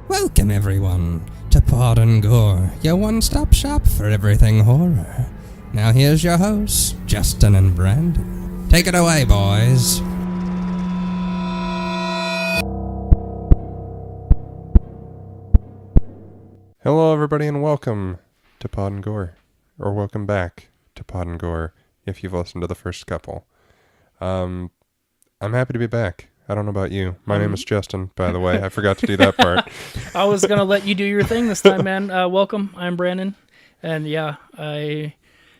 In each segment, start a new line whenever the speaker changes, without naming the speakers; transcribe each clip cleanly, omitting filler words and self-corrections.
Welcome everyone to Pod Gore, your one-stop shop for everything horror. Now here's your hosts, Justin and Brandon. Take it away, boys.
Hello everybody and welcome to Pod Gore, or welcome back to Pod Gore if you've listened to the first couple. I'm happy to be back. I don't know about you. My name is Justin, by the way. I forgot to do that part.
I was going to let you do your thing this time, man. Welcome. I'm Brandon. And yeah,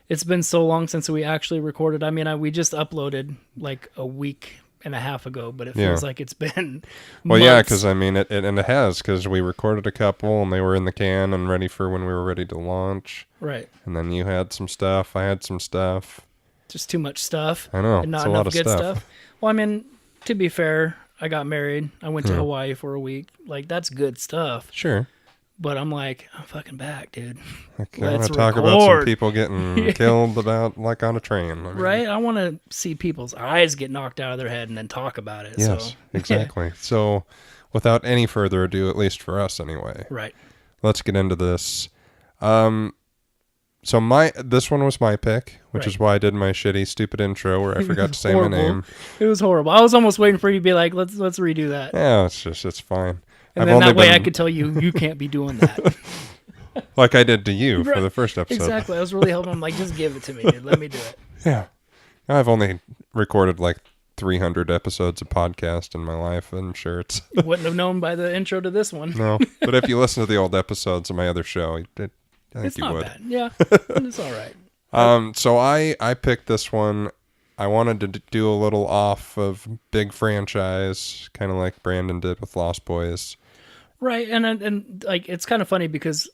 it's been so long since we actually recorded. I mean, we just uploaded like a week and a half ago, but it feels like it's been
Well,
months.
yeah, because I mean, it has, because we recorded a couple and they were in the can and ready for when we were ready to launch.
Right.
And then you had some stuff. I had some stuff.
Just too much stuff.
I know.
And not
it's a
enough
lot of
good
stuff.
Well, I mean, to be fair, I got married. I went to Hawaii for a week. Like, that's good stuff.
Sure.
But I'm like, I'm fucking back, dude.
Okay, I want to talk about some people getting killed like on a train. I mean,
Right? I want to see people's eyes get knocked out of their head and then talk about it.
Yes,
so.
exactly. So, without any further ado, at least for us anyway,
Right.
let's get into this. So this one was my pick, which is why I did my shitty, stupid intro where I forgot to say my name.
It was horrible. I was almost waiting for you to be like, let's redo that.
Yeah, it's fine.
And then that way I could tell you can't be doing that.
Like I did to you for the first episode.
Exactly. I was really hoping, I'm like, just give it to me, dude. Let me do it.
Yeah. I've only recorded like 300 episodes of podcast in my life. I'm sure it's...
Wouldn't have known by the intro to this one.
No, but if you listen to the old episodes of my other show, I think
It's
you
not
would.
bad. Yeah, it's all right.
So I picked this one. I wanted to do a little off of big franchise, kind of like Brandon did with Lost Boys.
Right, and like it's kind of funny because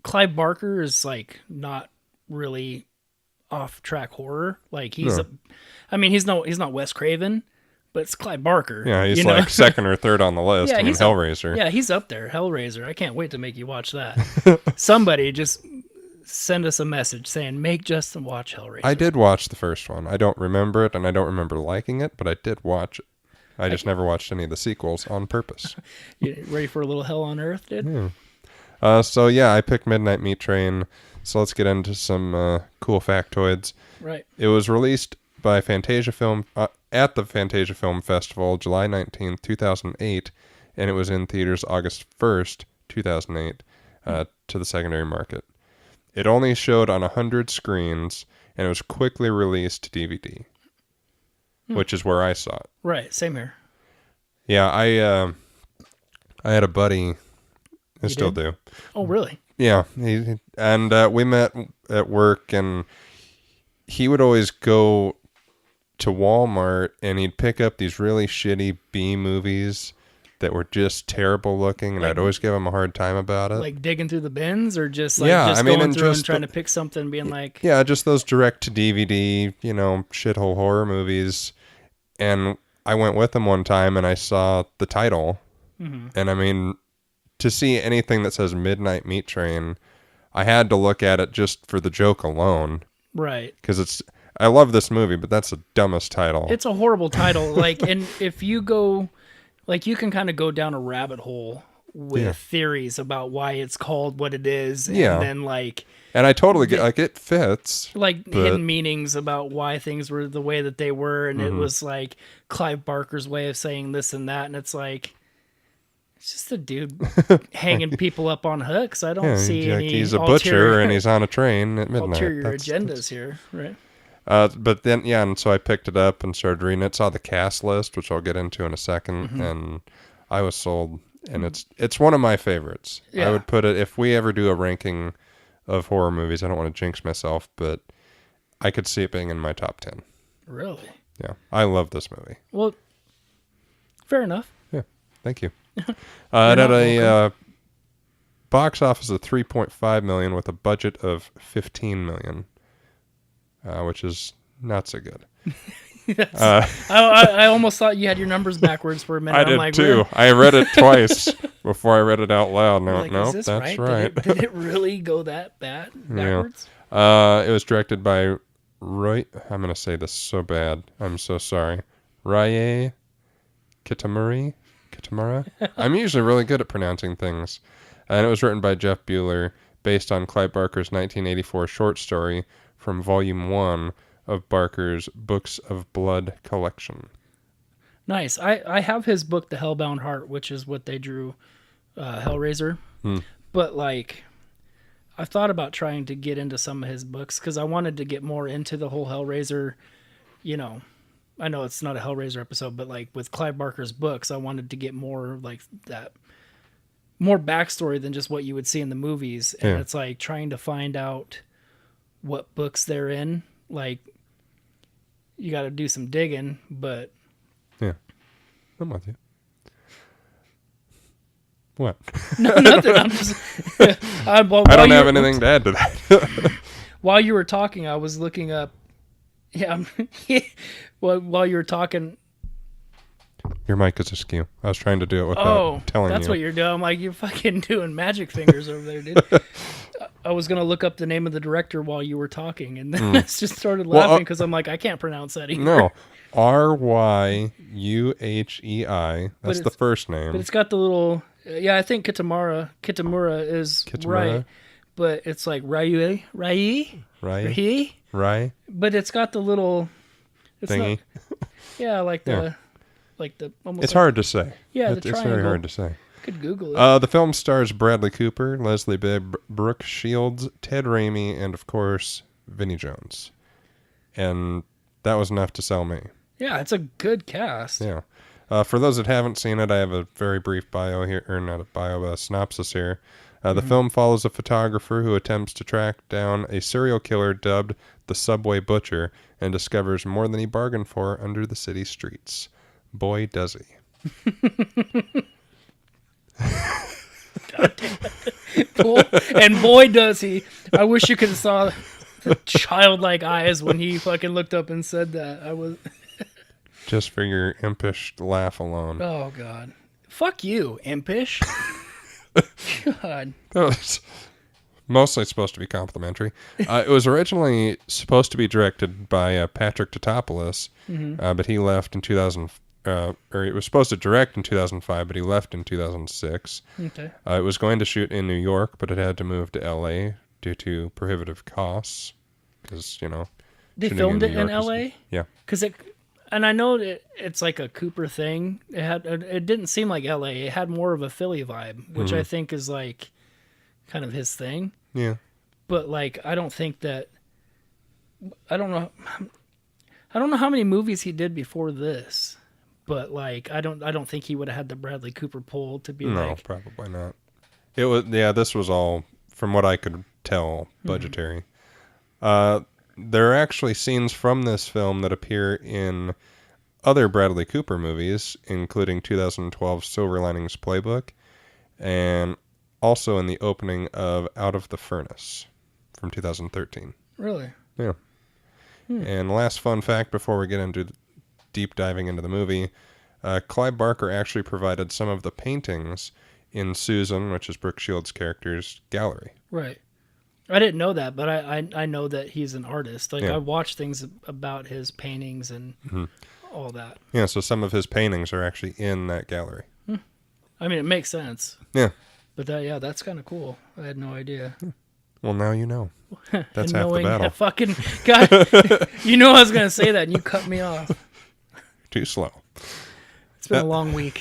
Clive Barker is like not really off track horror. Like he's he's not Wes Craven, but it's Clive Barker.
Yeah, he's like second or third on the list.
Yeah,
I mean, Hellraiser.
He's up there. Hellraiser. I can't wait to make you watch that. Somebody just send us a message saying, make Justin watch Hellraiser.
I did watch the first one. I don't remember it, and I don't remember liking it, but I did watch it. I just never watched any of the sequels on purpose.
You ready for a little hell on earth, dude?
So yeah, I picked Midnight Meat Train. So let's get into some cool factoids.
Right.
It was released by Fantasia Film at the Fantasia Film Festival, July 19th, 2008, and it was in theaters August 1st, 2008, to the secondary market. It only showed on 100 screens, and it was quickly released to DVD, which is where I saw it.
Right, same here.
Yeah, I had a buddy. I still do.
Oh, really?
Yeah, and we met at work, and he would always go to Walmart, and he'd pick up these really shitty B movies that were just terrible looking, and I'd always give him a hard time about it.
Like digging through the bins, or just going through and trying to pick something and being like...
Yeah, just those direct-to-DVD, shithole horror movies. And I went with him one time, and I saw the title, and I mean... To see anything that says Midnight Meat Train, I had to look at it just for the joke alone.
Right.
Because I love this movie, but that's the dumbest title.
It's a horrible title. Like, and if you go, like, you can kind of go down a rabbit hole with theories about why it's called what it is. And then, like...
And I totally get, like, it fits.
Like, hidden meanings about why things were the way that they were. And it was, like, Clive Barker's way of saying this and that. And it's like... It's just a dude hanging people up on hooks. I don't see any.
He's a butcher and he's on a train at midnight.
Ulterior agendas here, right?
But then, and so I picked it up and started reading it. Saw the cast list, which I'll get into in a second, and I was sold. And it's one of my favorites. Yeah. I would put it, if we ever do a ranking of horror movies, I don't want to jinx myself, but I could see it being in my top 10.
Really?
Yeah, I love this movie.
Well, fair enough.
Yeah, thank you. It had a box office of $3.5 million with a budget of $15 million, which is not so good.
I almost thought you had your numbers backwards for a minute.
I did too. I read it twice before I read it out loud. No, that's right.
Did it really go that bad backwards?
Yeah. It was directed by Roy. I'm going to say this so bad. I'm so sorry. Rye Kitamura. Kitamura? I'm usually really good at pronouncing things. And it was written by Jeff Bueller, based on Clive Barker's 1984 short story from Volume 1 of Barker's Books of Blood collection.
Nice. I have his book, The Hellbound Heart, which is what they drew Hellraiser. But, like, I've thought about trying to get into some of his books because I wanted to get more into the whole Hellraiser, you know. I know it's not a Hellraiser episode, but, like, with Clive Barker's books, I wanted to get more, like, that, more backstory than just what you would see in the movies. And it's, like, trying to find out what books they're in. Like, you got to do some digging, but...
Yeah. I'm with you. What?
No, nothing. I'm just...
I don't have anything to add to that.
While you were talking, I was looking up... Yeah, while you were talking...
Your mic is askew. I was trying to do it without telling you.
That's what you're doing. I'm like, you're fucking doing magic fingers over there, dude. I was going to look up the name of the director while you were talking, and then I just started laughing because I'm like, I can't pronounce that either.
No. Ryuhei. That's the first name.
But it's got the little... Yeah, I think Kitamura is right. But it's like Rai. But it's got the little... It's
thingy.
Yeah, like the... Like the almost.
It's hard to say.
Yeah,
it's very hard to say.
Could Google it.
The film stars Bradley Cooper, Leslie Bibb, Brooke Shields, Ted Raimi, and of course Vinnie Jones. And that was enough to sell me.
Yeah, it's a good cast.
Yeah. For those that haven't seen it, I have a very brief bio here, or not a bio, but a synopsis here. The film follows a photographer who attempts to track down a serial killer dubbed the Subway Butcher and discovers more than he bargained for under the city streets. Boy, does he.
God damn it. And boy, does he. I wish you could have saw the childlike eyes when he fucking looked up and said that. I was...
Just for your impish laugh alone.
Oh, God. Fuck you, impish. God.
That was mostly supposed to be complimentary. It was originally supposed to be directed by Patrick Tatopoulos, but he left in 2004. Or it was supposed to direct in 2005, but he left in 2006.
Okay.
It was going to shoot in New York, but it had to move to L.A. due to prohibitive costs. Because, you know...
They filmed it in L.A.?
Yeah.
Because and I know it's like a Cooper thing. It didn't seem like L.A. It had more of a Philly vibe, which I think is like kind of his thing.
Yeah.
But like, I don't know how many movies he did before this. But like, I don't think he would have had the Bradley Cooper pull to be
No, probably not. It was this was all, from what I could tell, budgetary. There are actually scenes from this film that appear in other Bradley Cooper movies, including 2012's Silver Linings Playbook, and also in the opening of Out of the Furnace from 2013.
Really?
Yeah. And last fun fact before we get into deep diving into the movie, Clive Barker actually provided some of the paintings in Susan, which is Brooke Shields' character's gallery.
Right. I didn't know that, but I know that he's an artist. Like, I watched things about his paintings and all that.
Yeah, so some of his paintings are actually in that gallery.
I mean, it makes sense.
Yeah.
But that's kind of cool. I had no idea.
Well, now you know. That's half the battle.
Fucking God, you know I was going to say that, and you cut me off.
Too slow.
It's been a long week.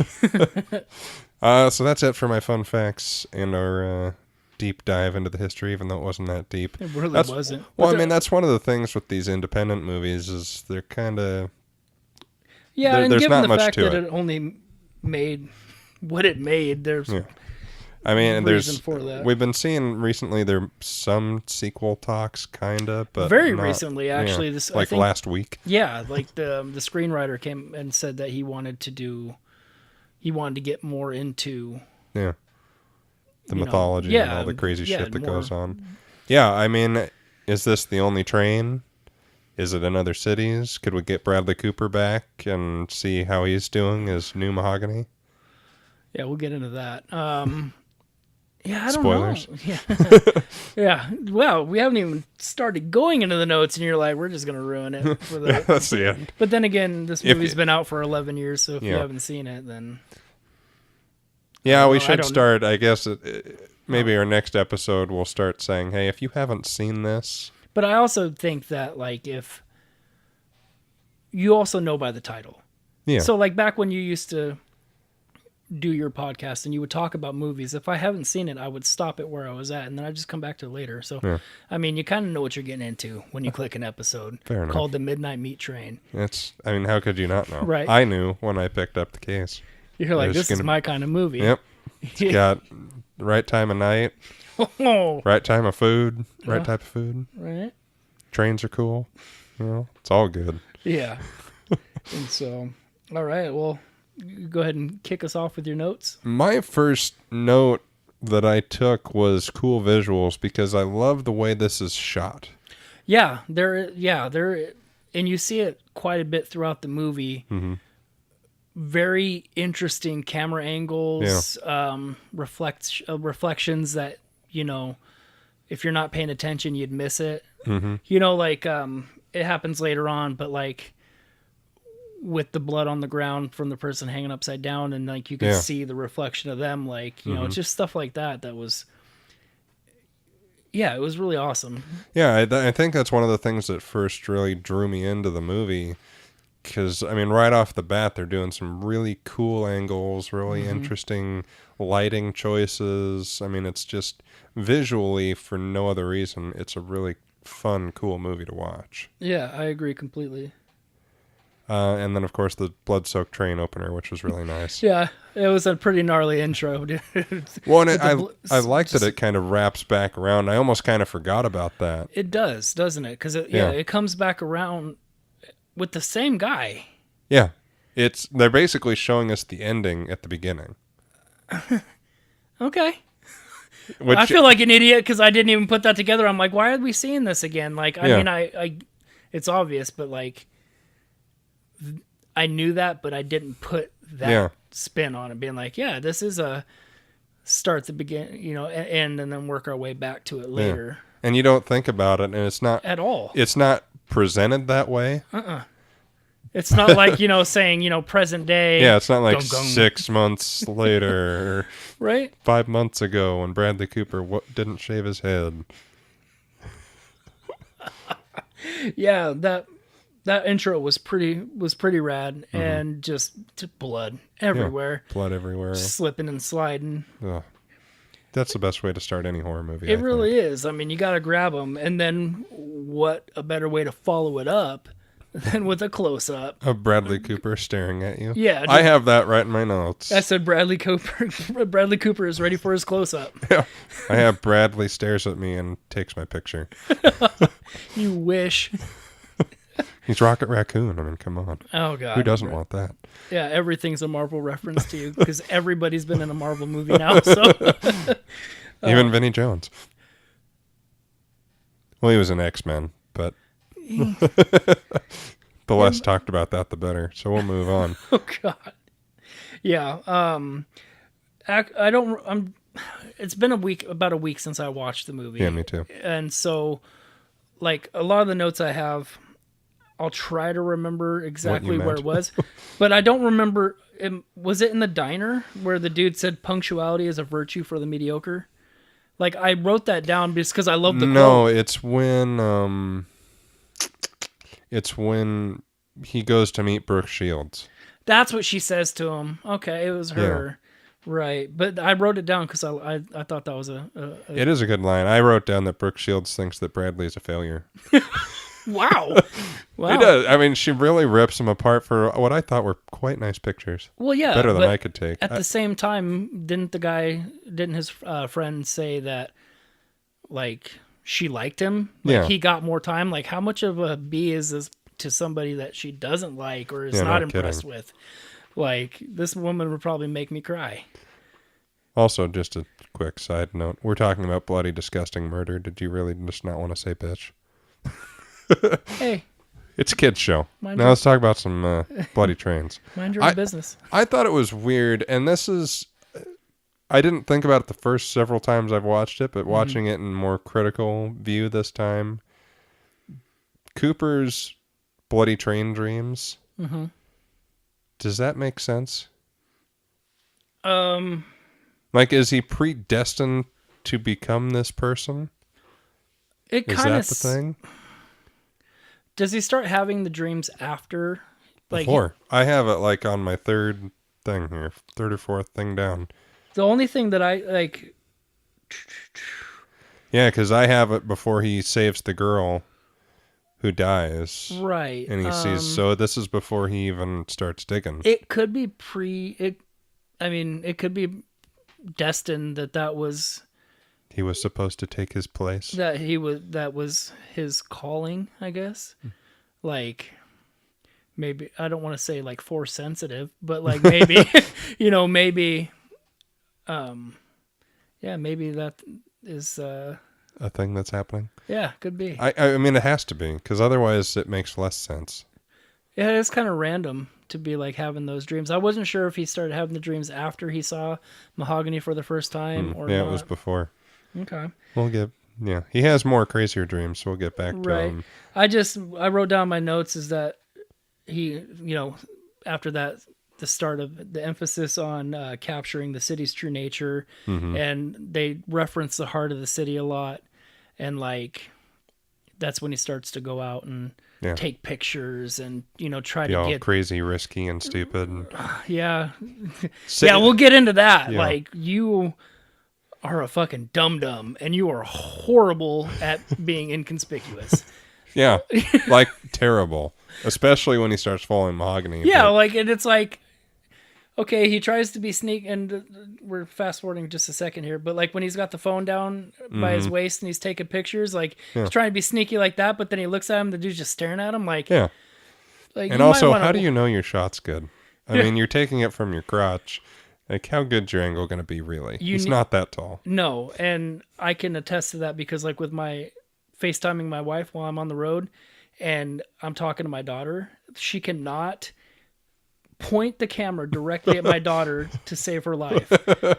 So that's it for my fun facts and our deep dive into the history, even though it wasn't that deep.
It really wasn't.
Well, I mean, that's one of the things with these independent movies is they're kind of...
Yeah, and
there's
given
not
the
much
fact
to
that
it.
it only made what it made, there's...
Yeah. I mean,
reason for that.
We've been seeing recently there some sequel talks, kinda, but
very
not,
recently, actually.
Yeah,
This
like
I think,
last week.
Yeah, like the screenwriter came and said that he wanted to get more into
the mythology and all the crazy shit that goes on. Yeah, I mean, is this the only train? Is it in other cities? Could we get Bradley Cooper back and see how he's doing as new Mahogany?
Yeah, we'll get into that. Yeah, I don't
Spoilers.
know. Yeah. Yeah. Well, we haven't even started going into the notes, and you're like, we're just going to ruin it. For the...
That's the end.
But then again, this movie's been out for 11 years, so if you haven't seen it, then...
Yeah, we
I
should
don't-
start. I guess maybe our next episode we'll start saying, "Hey, if you haven't seen this."
But I also think that like if you also know by the title.
Yeah.
So like back when you used to do your podcast and you would talk about movies, if I haven't seen it, I would stop it where I was at and then I'd just come back to it later. So
Yeah.
I mean, you kind of know what you're getting into when you click an episode
Fair enough.
called The Midnight Meat Train.
I mean, how could you not know?
Right.
I knew when I picked up the case.
You're like,
There's
this is
gonna-
my kind of movie.
Yep. It's got the right time of night,
Oh,
right time of food, right type of food.
right?
Trains are cool. You know, it's all good.
Yeah. And so, all right, well, you go ahead and kick us off with your notes.
My first note that I took was cool visuals because I love the way this is shot.
Yeah, there, and you see it quite a bit throughout the movie.
Mm-hmm.
Very interesting camera angles, reflections that, you know, if you're not paying attention, you'd miss it.
Mm-hmm.
You know, like, it happens later on, but like with the blood on the ground from the person hanging upside down and like you could see the reflection of them, like, you know, it's just stuff like that was, it was really awesome.
Yeah, I think that's one of the things that first really drew me into the movie. Because, I mean, right off the bat, they're doing some really cool angles, really interesting lighting choices. I mean, it's just visually, for no other reason, it's a really fun, cool movie to watch.
Yeah, I agree completely.
And then, of course, the blood-soaked train opener, which was really nice.
Yeah, it was a pretty gnarly intro, dude.
Well, and I like that it kind of wraps back around. I almost kind of forgot about that.
It does, doesn't it? Because it comes back around with the same guy.
Yeah. They're basically showing us the ending at the beginning.
Okay.
Which,
I feel like an idiot because I didn't even put that together. I'm like, why are we seeing this again? Like, I mean, I it's obvious, but like, I knew that, but I didn't put that spin on it, being like, yeah, this is a start the begin, you know, end and then work our way back to it later.
Yeah. And you don't think about it, and it's not
At all.
It's not presented that way.
It's not like, you know, saying, you know, present day.
Yeah, it's not like
Gung, gung.
6 months later or
Right?
5 months ago when Bradley Cooper didn't shave his head.
Yeah, that intro was pretty rad and just blood everywhere.
Yeah, blood everywhere.
Slipping and sliding.
Ugh. That's the best way to start any horror movie.
It really is. I mean, you got to grab them. And then what a better way to follow it up than with a close-up.
Of Bradley Cooper staring at you.
Yeah.
I have that right in my notes.
I said Bradley Cooper is ready for his close-up.
Yeah. I have Bradley stares at me and takes my picture.
You wish.
He's Rocket Raccoon. I mean, come on.
Oh, God.
Who doesn't want that?
Yeah, everything's a Marvel reference to you because everybody's been in a Marvel movie now. So
Even Vinnie Jones. Well, he was an X-Men, but the less talked about that, the better. So we'll move on.
oh, God. Yeah. I don't. It's been about a week since I watched the movie.
Yeah, me too.
And so, like, a lot of the notes I have, I'll try to remember exactly where it was, but I don't remember. Was it in the diner where the dude said punctuality is a virtue for the mediocre? Like, I wrote that down just because I love the quote.
No, it's when he goes to meet Brooke Shields.
That's what she says to him. Okay, it was her. Yeah. Right. But I wrote it down because I thought that was
It is a good line. I wrote down that Brooke Shields thinks that Bradley is a failure.
Wow.
He does. I mean, she really rips him apart for what I thought were quite nice pictures.
Well, yeah.
Better than I could take.
At the same time, didn't his friend say that, like, she liked him? Like, he got more time? Like, how much of a B is this to somebody that she doesn't like or is not impressed with? Like, this woman would probably make me cry.
Also, just a quick side note. We're talking about bloody, disgusting murder. Did you really just not want to say bitch?
Hey.
It's a kid's show. Now let's talk about some bloody trains.
Mind your own business.
I thought it was weird, and this is... I didn't think about it the first several times I've watched it, but watching it in more critical view this time, Cooper's bloody train dreams, does that make sense? Like, is he predestined to become this person?
It
Is
kind
that
of
the thing?
Does he start having the dreams after? Like,
Before. I have it like on my third thing here, third or fourth thing down.
the only thing that I like.
Yeah, because I have it before he saves the girl who dies.
Right.
And he sees, so this is before he even starts digging.
It could be it could be destined that was
He was supposed to take his place.
that was his calling, I guess. Like, maybe, I don't want to say like force sensitive, but like maybe, maybe, maybe that is,
A thing that's happening.
yeah, could be.
I mean, it has to be, because otherwise it makes less sense.
Yeah, it's kind of random to be like having those dreams. I wasn't sure if he started having the dreams after he saw Mahogany for the first time or
Yeah,
not.
it was before.
Okay.
He has more crazier dreams, so we'll get back to him.
I wrote down my notes is that he, after that, the start of the emphasis on capturing the city's true nature, and they reference the heart of the city a lot, and like that's when he starts to go out and take pictures and try to get
crazy, risky, and stupid.
yeah we'll get into that.
Yeah.
Like, you are a fucking dum-dum and you are horrible at being inconspicuous.
Yeah, like terrible, especially when he starts following Mahogany.
Yeah, like, and it's like, okay, he tries to be sneak, and we're fast forwarding just a second here, but like when he's got the phone down by his waist and he's taking pictures, like he's trying to be sneaky like that, but then he looks at him, the dude's just staring at him, like,
yeah.
Like,
and also, how do you know your shot's good? I mean, you're taking it from your crotch. Like, how good's your angle going to be, really? He's not that tall.
No, and I can attest to that because, like, with my FaceTiming my wife while I'm on the road and I'm talking to my daughter, she cannot point the camera directly at my daughter to save her life.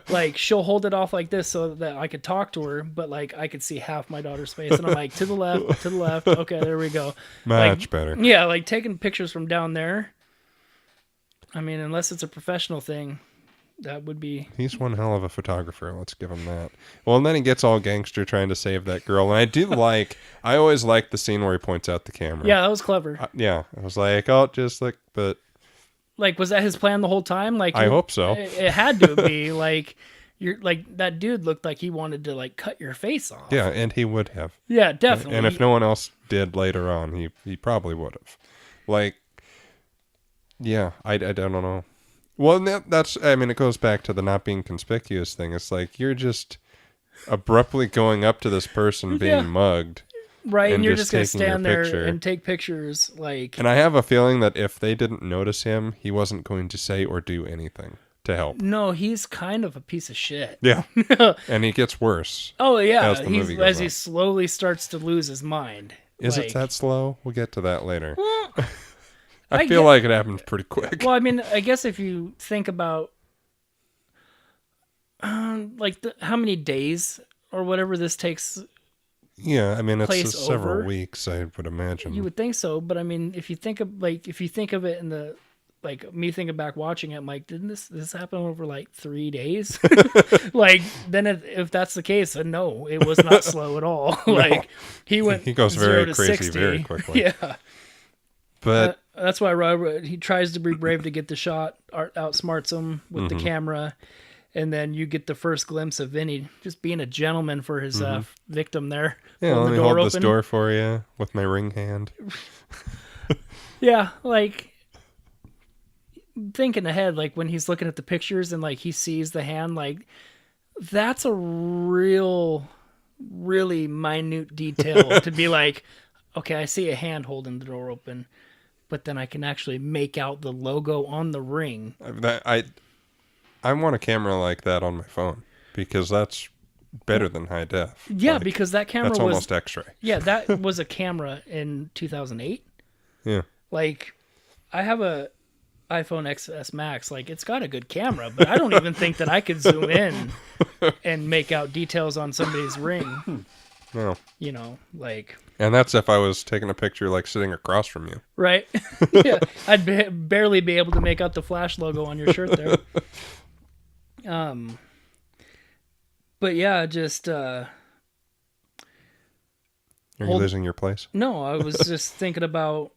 Like, she'll hold it off like this so that I could talk to her, but, like, I could see half my daughter's face, and I'm like, to the left. Okay, there we go.
Much better.
Yeah, like, taking pictures from down there, I mean, unless it's a professional thing, that would be...
He's one hell of a photographer. Let's give him that. Well, and then he gets all gangster trying to save that girl. And I always like the scene where he points out the camera.
Yeah, that was clever.
I was like, oh, just like, but...
Like, was that his plan the whole time? Like,
I hope so.
It had to be. Like, that dude looked like he wanted to, like, cut your face off.
Yeah, and he would have.
Yeah, definitely.
And if no one else did later on, he probably would have. Like, yeah, I don't know. Well, that's, I mean, it goes back to the not being conspicuous thing. It's like, you're just abruptly going up to this person being mugged.
Right, and you're just going to stand there and take pictures, like...
And I have a feeling that if they didn't notice him, he wasn't going to say or do anything to help.
No, he's kind of a piece of shit.
Yeah, and he gets worse.
Oh, yeah,
as
he slowly starts to lose his mind.
Is it that slow? We'll get to that later. I feel like it happens pretty quick.
Well, I mean, I guess if you think about, like, how many days or whatever this takes...
Yeah, I mean, it's several weeks, I would imagine.
You would think so, but I mean, if you think of it in the, like, me thinking back watching it, I'm like, didn't this happen over like 3 days? Like, then if that's the case, then no, it was not slow at all. Like, he goes
very
0 to
crazy
60
very quickly.
Yeah,
but
that's why he tries to be brave to get the shot, outsmarts him with the camera. And then you get the first glimpse of Vinny just being a gentleman for his victim there.
Yeah, let me hold this door for you with my ring hand.
Yeah, like, thinking ahead, like, when he's looking at the pictures and, like, he sees the hand, like, that's a really minute detail to be like, okay, I see a hand holding the door open, but then I can actually make out the logo on the ring.
I want a camera like that on my phone because that's better than high def.
Yeah, like, because that camera was
almost X-ray.
Yeah, that was a camera in 2008.
Yeah.
Like, I have a iPhone XS Max. Like, it's got a good camera, but I don't even think that I could zoom in and make out details on somebody's ring.
No.
Like...
And that's if I was taking a picture, like, sitting across from you.
Right. Yeah, I'd barely be able to make out the Flash logo on your shirt there. But yeah, just
Are you losing your place?
no, I was just thinking about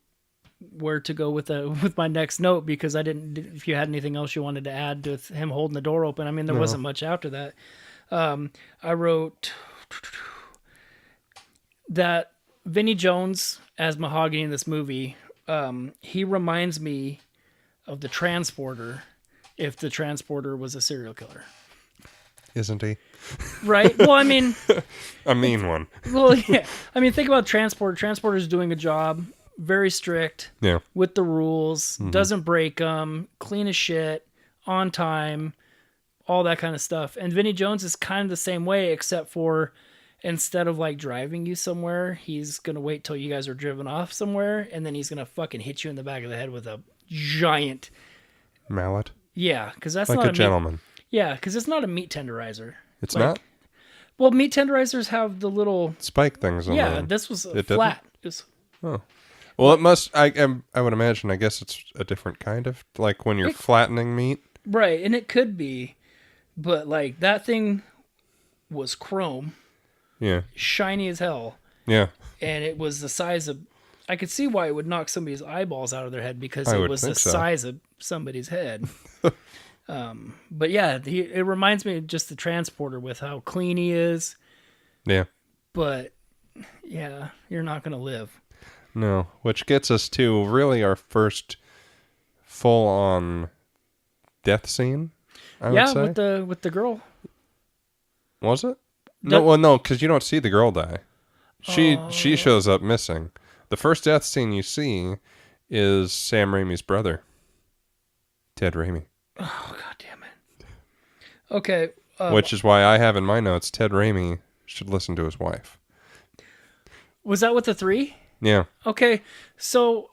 where to go with my next note, because I didn't. If you had anything else you wanted to add to him holding the door open, I mean, there wasn't much after that. I wrote that Vinnie Jones as Mahogany in this movie, he reminds me of the Transporter, if the Transporter was a serial killer.
Isn't he?
Right? Well, I mean...
A mean one.
Well, yeah. I mean, think about Transporter. Transporter's doing a job, very strict,
Yeah.
with the rules, doesn't break them, clean as shit, on time, all that kind of stuff. And Vinnie Jones is kind of the same way, except for instead of like driving you somewhere, he's going to wait till you guys are driven off somewhere, and then he's going to fucking hit you in the back of the head with a giant...
Mallet?
Yeah, because that's
like
not
a gentleman.
Yeah, because it's not a meat tenderizer.
It's
like,
not?
Well, meat tenderizers have the little...
Spike things on them.
Yeah, this was
It
flat.
Oh. Well, it must... I would imagine, I guess it's a different kind of... Like when you're flattening meat.
Right, and it could be. But, like, that thing was chrome.
Yeah.
Shiny as hell.
Yeah.
And it was the size of... I could see why it would knock somebody's eyeballs out of their head, because
I
it
would
was the
think so.
size of somebody's head. But yeah, it reminds me of just the Transporter with how clean he is.
Yeah.
But yeah, you're not going to live.
No, which gets us to really our first full-on death scene, I would say.
with the girl.
Was it? No, because you don't see the girl die. She shows up missing. The first death scene you see is Sam Raimi's brother, Ted Raimi.
Oh, God damn it. Okay.
Which is why I have in my notes, Ted Raimi should listen to his wife.
Was that with the 3?
Yeah.
Okay, so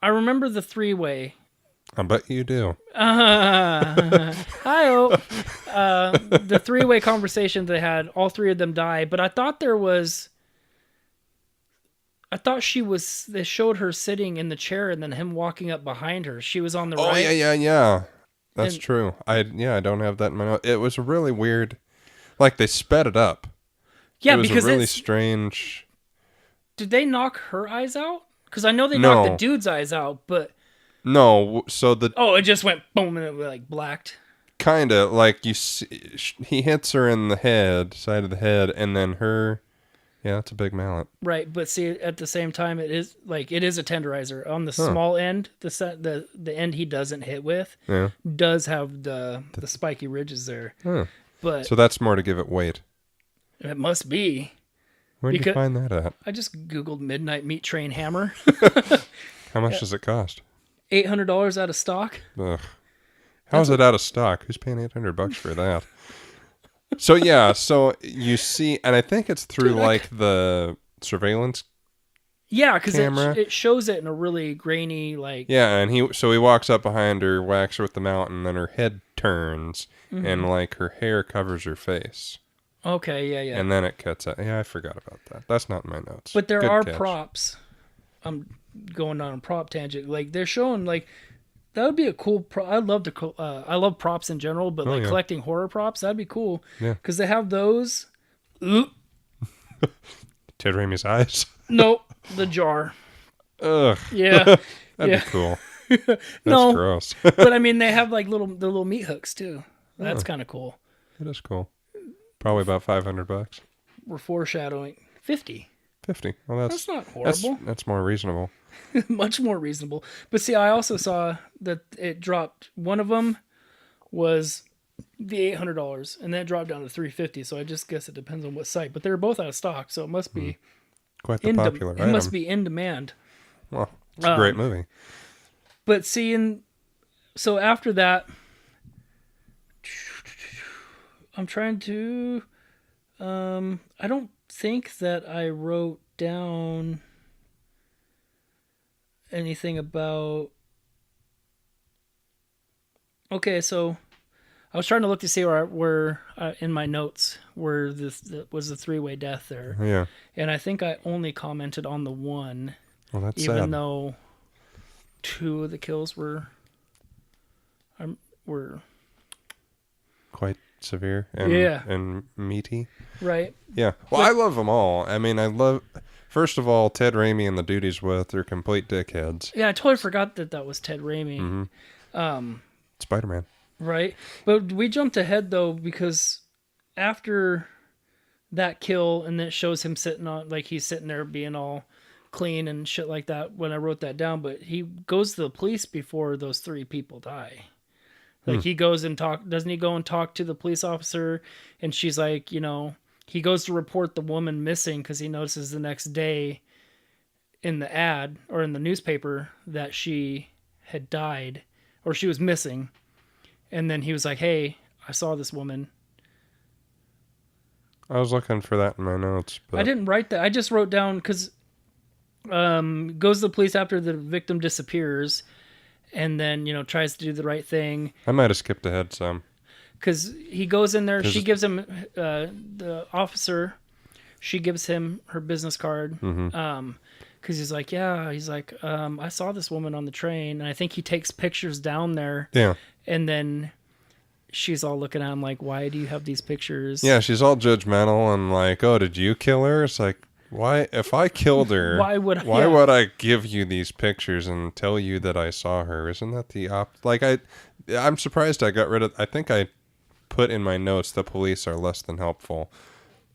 I remember the 3-way.
I bet you do.
Hi-oh. The 3-way conversation they had, all 3 of them die, but I thought they showed her sitting in the chair and then him walking up behind her. She was on the right.
Oh, yeah. That's true. I don't have that in my notes. It was really weird. Like, they sped it up.
Yeah,
it was
because
a really strange...
Did they knock her eyes out? Because I know they knocked the dude's eyes out, but...
No, so the...
Oh, it just went boom and it like blacked.
Kind of, like you see, he hits her in the head, side of the head, and then her... Yeah, it's a big mallet. Right,
but see, at the same time, it is a tenderizer. On the small end, the end he doesn't hit with, does have the spiky ridges there.
Huh.
But
so that's more to give it weight.
It must be.
Where did you find that at?
I just Googled Midnight Meat Train Hammer.
How much does it cost?
$800 out of stock.
Ugh. How's it out of stock? Who's paying $800 for that? So yeah, so you see, and I think it's through the surveillance.
Yeah, because it shows it in a really grainy
Yeah, and he walks up behind her, whacks her with the mallet, and then her head turns, and her hair covers her face.
Okay, yeah.
And then it cuts out. Yeah, I forgot about that. That's not in my notes.
But there are props. I'm going on a prop tangent. Like they're showing that would be a cool I love props in general, but collecting horror props, that'd be cool.
Yeah.
Because they have those.
Ted Raimi's eyes?
Nope. The jar.
Ugh.
Yeah.
That'd be cool. That's gross.
But I mean, they have the little meat hooks too. That's kind of cool.
It is cool. Probably about $500.
We're foreshadowing 50.
50. Well,
that's not horrible.
That's more reasonable.
Much more reasonable. But see, I also saw that it dropped. One of them was the $800, and then it dropped down to $350. So I just guess it depends on what site. But they're both out of stock, so it must be
quite the popular item.
It must be in demand.
Well, it's a great movie.
But so after that, I'm trying to. I don't think that I wrote down anything about. Okay, so I was trying to look to see where in my notes where this was the 3-way death there.
Yeah.
And I think I only commented on the one.
Well, that's
even
sad.
Though 2 of the kills were
quite severe and and meaty.
Right.
Yeah. Well, I love them all. I mean, first of all, Ted Raimi and the dude he's with are complete dickheads.
Yeah, I totally forgot that was Ted Raimi.
Spider-Man.
Right. But we jumped ahead, though, because after that kill, and then it shows him sitting on, like, he's sitting there being all clean and shit like that when I wrote that down, but he goes to the police before those 3 people die. Like, he goes and doesn't he go and talk to the police officer? And she's like, he goes to report the woman missing because he notices the next day in the ad or in the newspaper that she had died or she was missing. And then he was like, hey, I saw this woman.
I was looking for that in my notes. But...
I didn't write that. I just wrote down because goes to the police after the victim disappears and then, tries to do the right thing.
I might have skipped ahead some. Because
he goes in there, she gives him, the officer, she gives him her business card. Because he's like, I saw this woman on the train. And I think he takes pictures down there.
Yeah.
And then she's all looking at him like, why do you have these pictures?
Yeah, she's all judgmental and like, oh, did you kill her? It's like, why? If I killed her, why would I give you these pictures and tell you that I saw her? Isn't that the like I'm surprised I got rid of. I think I put in my notes the police are less than helpful,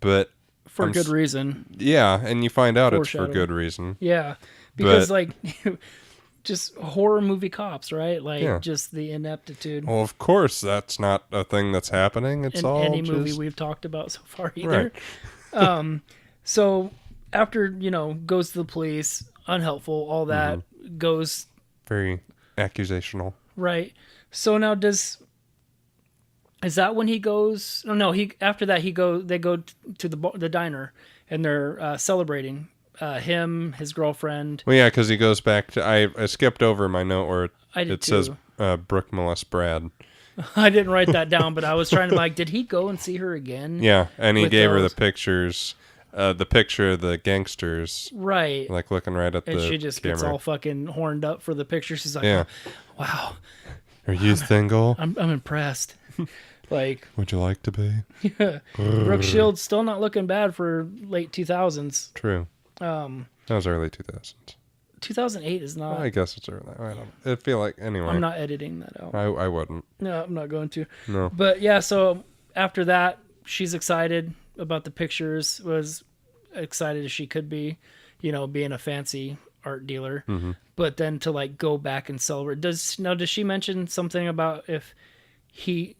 but
for good reason.
Yeah, and you find out it's for good reason.
Yeah, because just horror movie cops, right? Like just the ineptitude.
Well, of course, that's not a thing that's happening. It's
in
all
any movie we've talked about so far either. Right. So after, goes to the police, unhelpful, all that, goes...
Very accusational.
Right. So now is that when he goes... No, after that, they go to the diner, and they're celebrating him, his girlfriend.
Well, yeah, because he goes back to... I skipped over my note where it says Brooke molests Brad.
I didn't write that down, but I was trying to did he go and see her again?
Yeah, and he gave her the pictures... the picture of the gangsters.
Right.
Like looking right at the camera.
And she just gets all fucking horned up for the picture. She's like, wow.
Are you single?
I'm impressed. Like.
Would you like to be?
Yeah. Brooke Shields still not looking bad for late 2000s.
True. That was early 2000s.
2008 is not.
Well, I guess it's early. I don't. I feel like anyway.
I'm not editing that out.
I wouldn't.
No, I'm not going to.
No.
But yeah, so after that, she's excited about the pictures, was excited as she could be, being a fancy art dealer. But then to go back and celebrate. Does she mention something about if he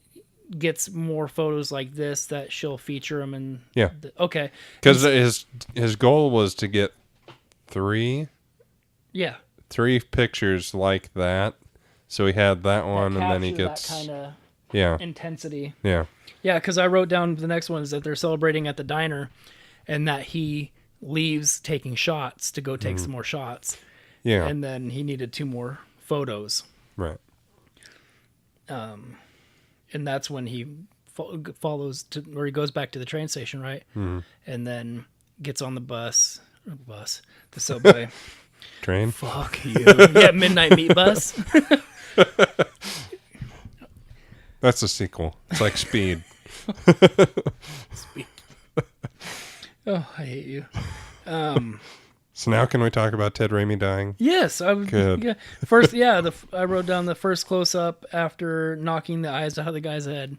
gets more photos like this that she'll feature him in?
Yeah.
Okay.
Because his goal was to get 3 pictures like that. So he had that one, and then he gets
that kind of intensity.
Yeah.
Yeah, because I wrote down the next one is that they're celebrating at the diner, and that he leaves taking shots to go take some more shots.
Yeah.
And then he needed 2 more photos.
Right.
And that's when he follows or he goes back to the train station, right? And then gets on the the subway.
Train?
Fuck you. Yeah, Midnight Meat Bus.
That's a sequel. It's like Speed.
Speed. Oh, I hate you.
So now can we talk about Ted Raimi dying?
Yes.
Good.
Yeah. First, I wrote down the first close-up after knocking the eyes out of the guy's head.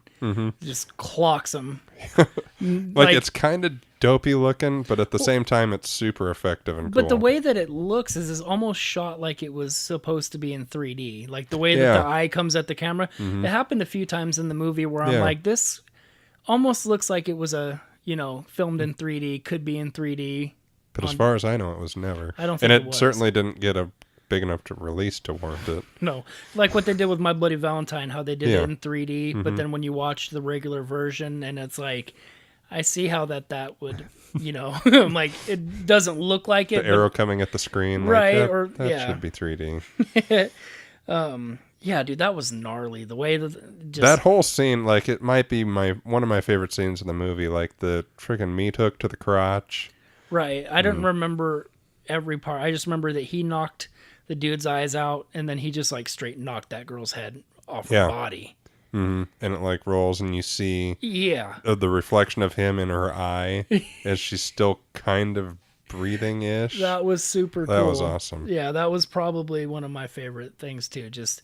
Just clocks him.
like it's kind of dopey looking, but at the same time, it's super effective and cool.
But the way that it looks is almost shot like it was supposed to be in 3D. Like the way that the eye comes at the camera. It happened a few times in the movie where I'm like, this almost looks like it was filmed in 3D, could be in 3D.
But as far as I know, it was never.
I don't think
it was. And
it
certainly didn't get a big enough to release to warrant it.
No. Like what they did with My Bloody Valentine, how they did it in 3D, but then when you watch the regular version, and it's like, I see how that would, I'm like, it doesn't look like it.
The arrow coming at the screen.
Right.
That should be 3D.
Yeah, dude, that was gnarly. The way
that whole scene, like, it might be one of my favorite scenes in the movie, like the freaking meat hook to the crotch.
Right. I don't remember every part. I just remember that he knocked the dude's eyes out, and then he just straight knocked that girl's head off her body.
Mm-hmm. And it like rolls and you see the reflection of him in her eye as she's still kind of breathing-ish.
That was super cool.
That was awesome.
Yeah, that was probably one of my favorite things too. Just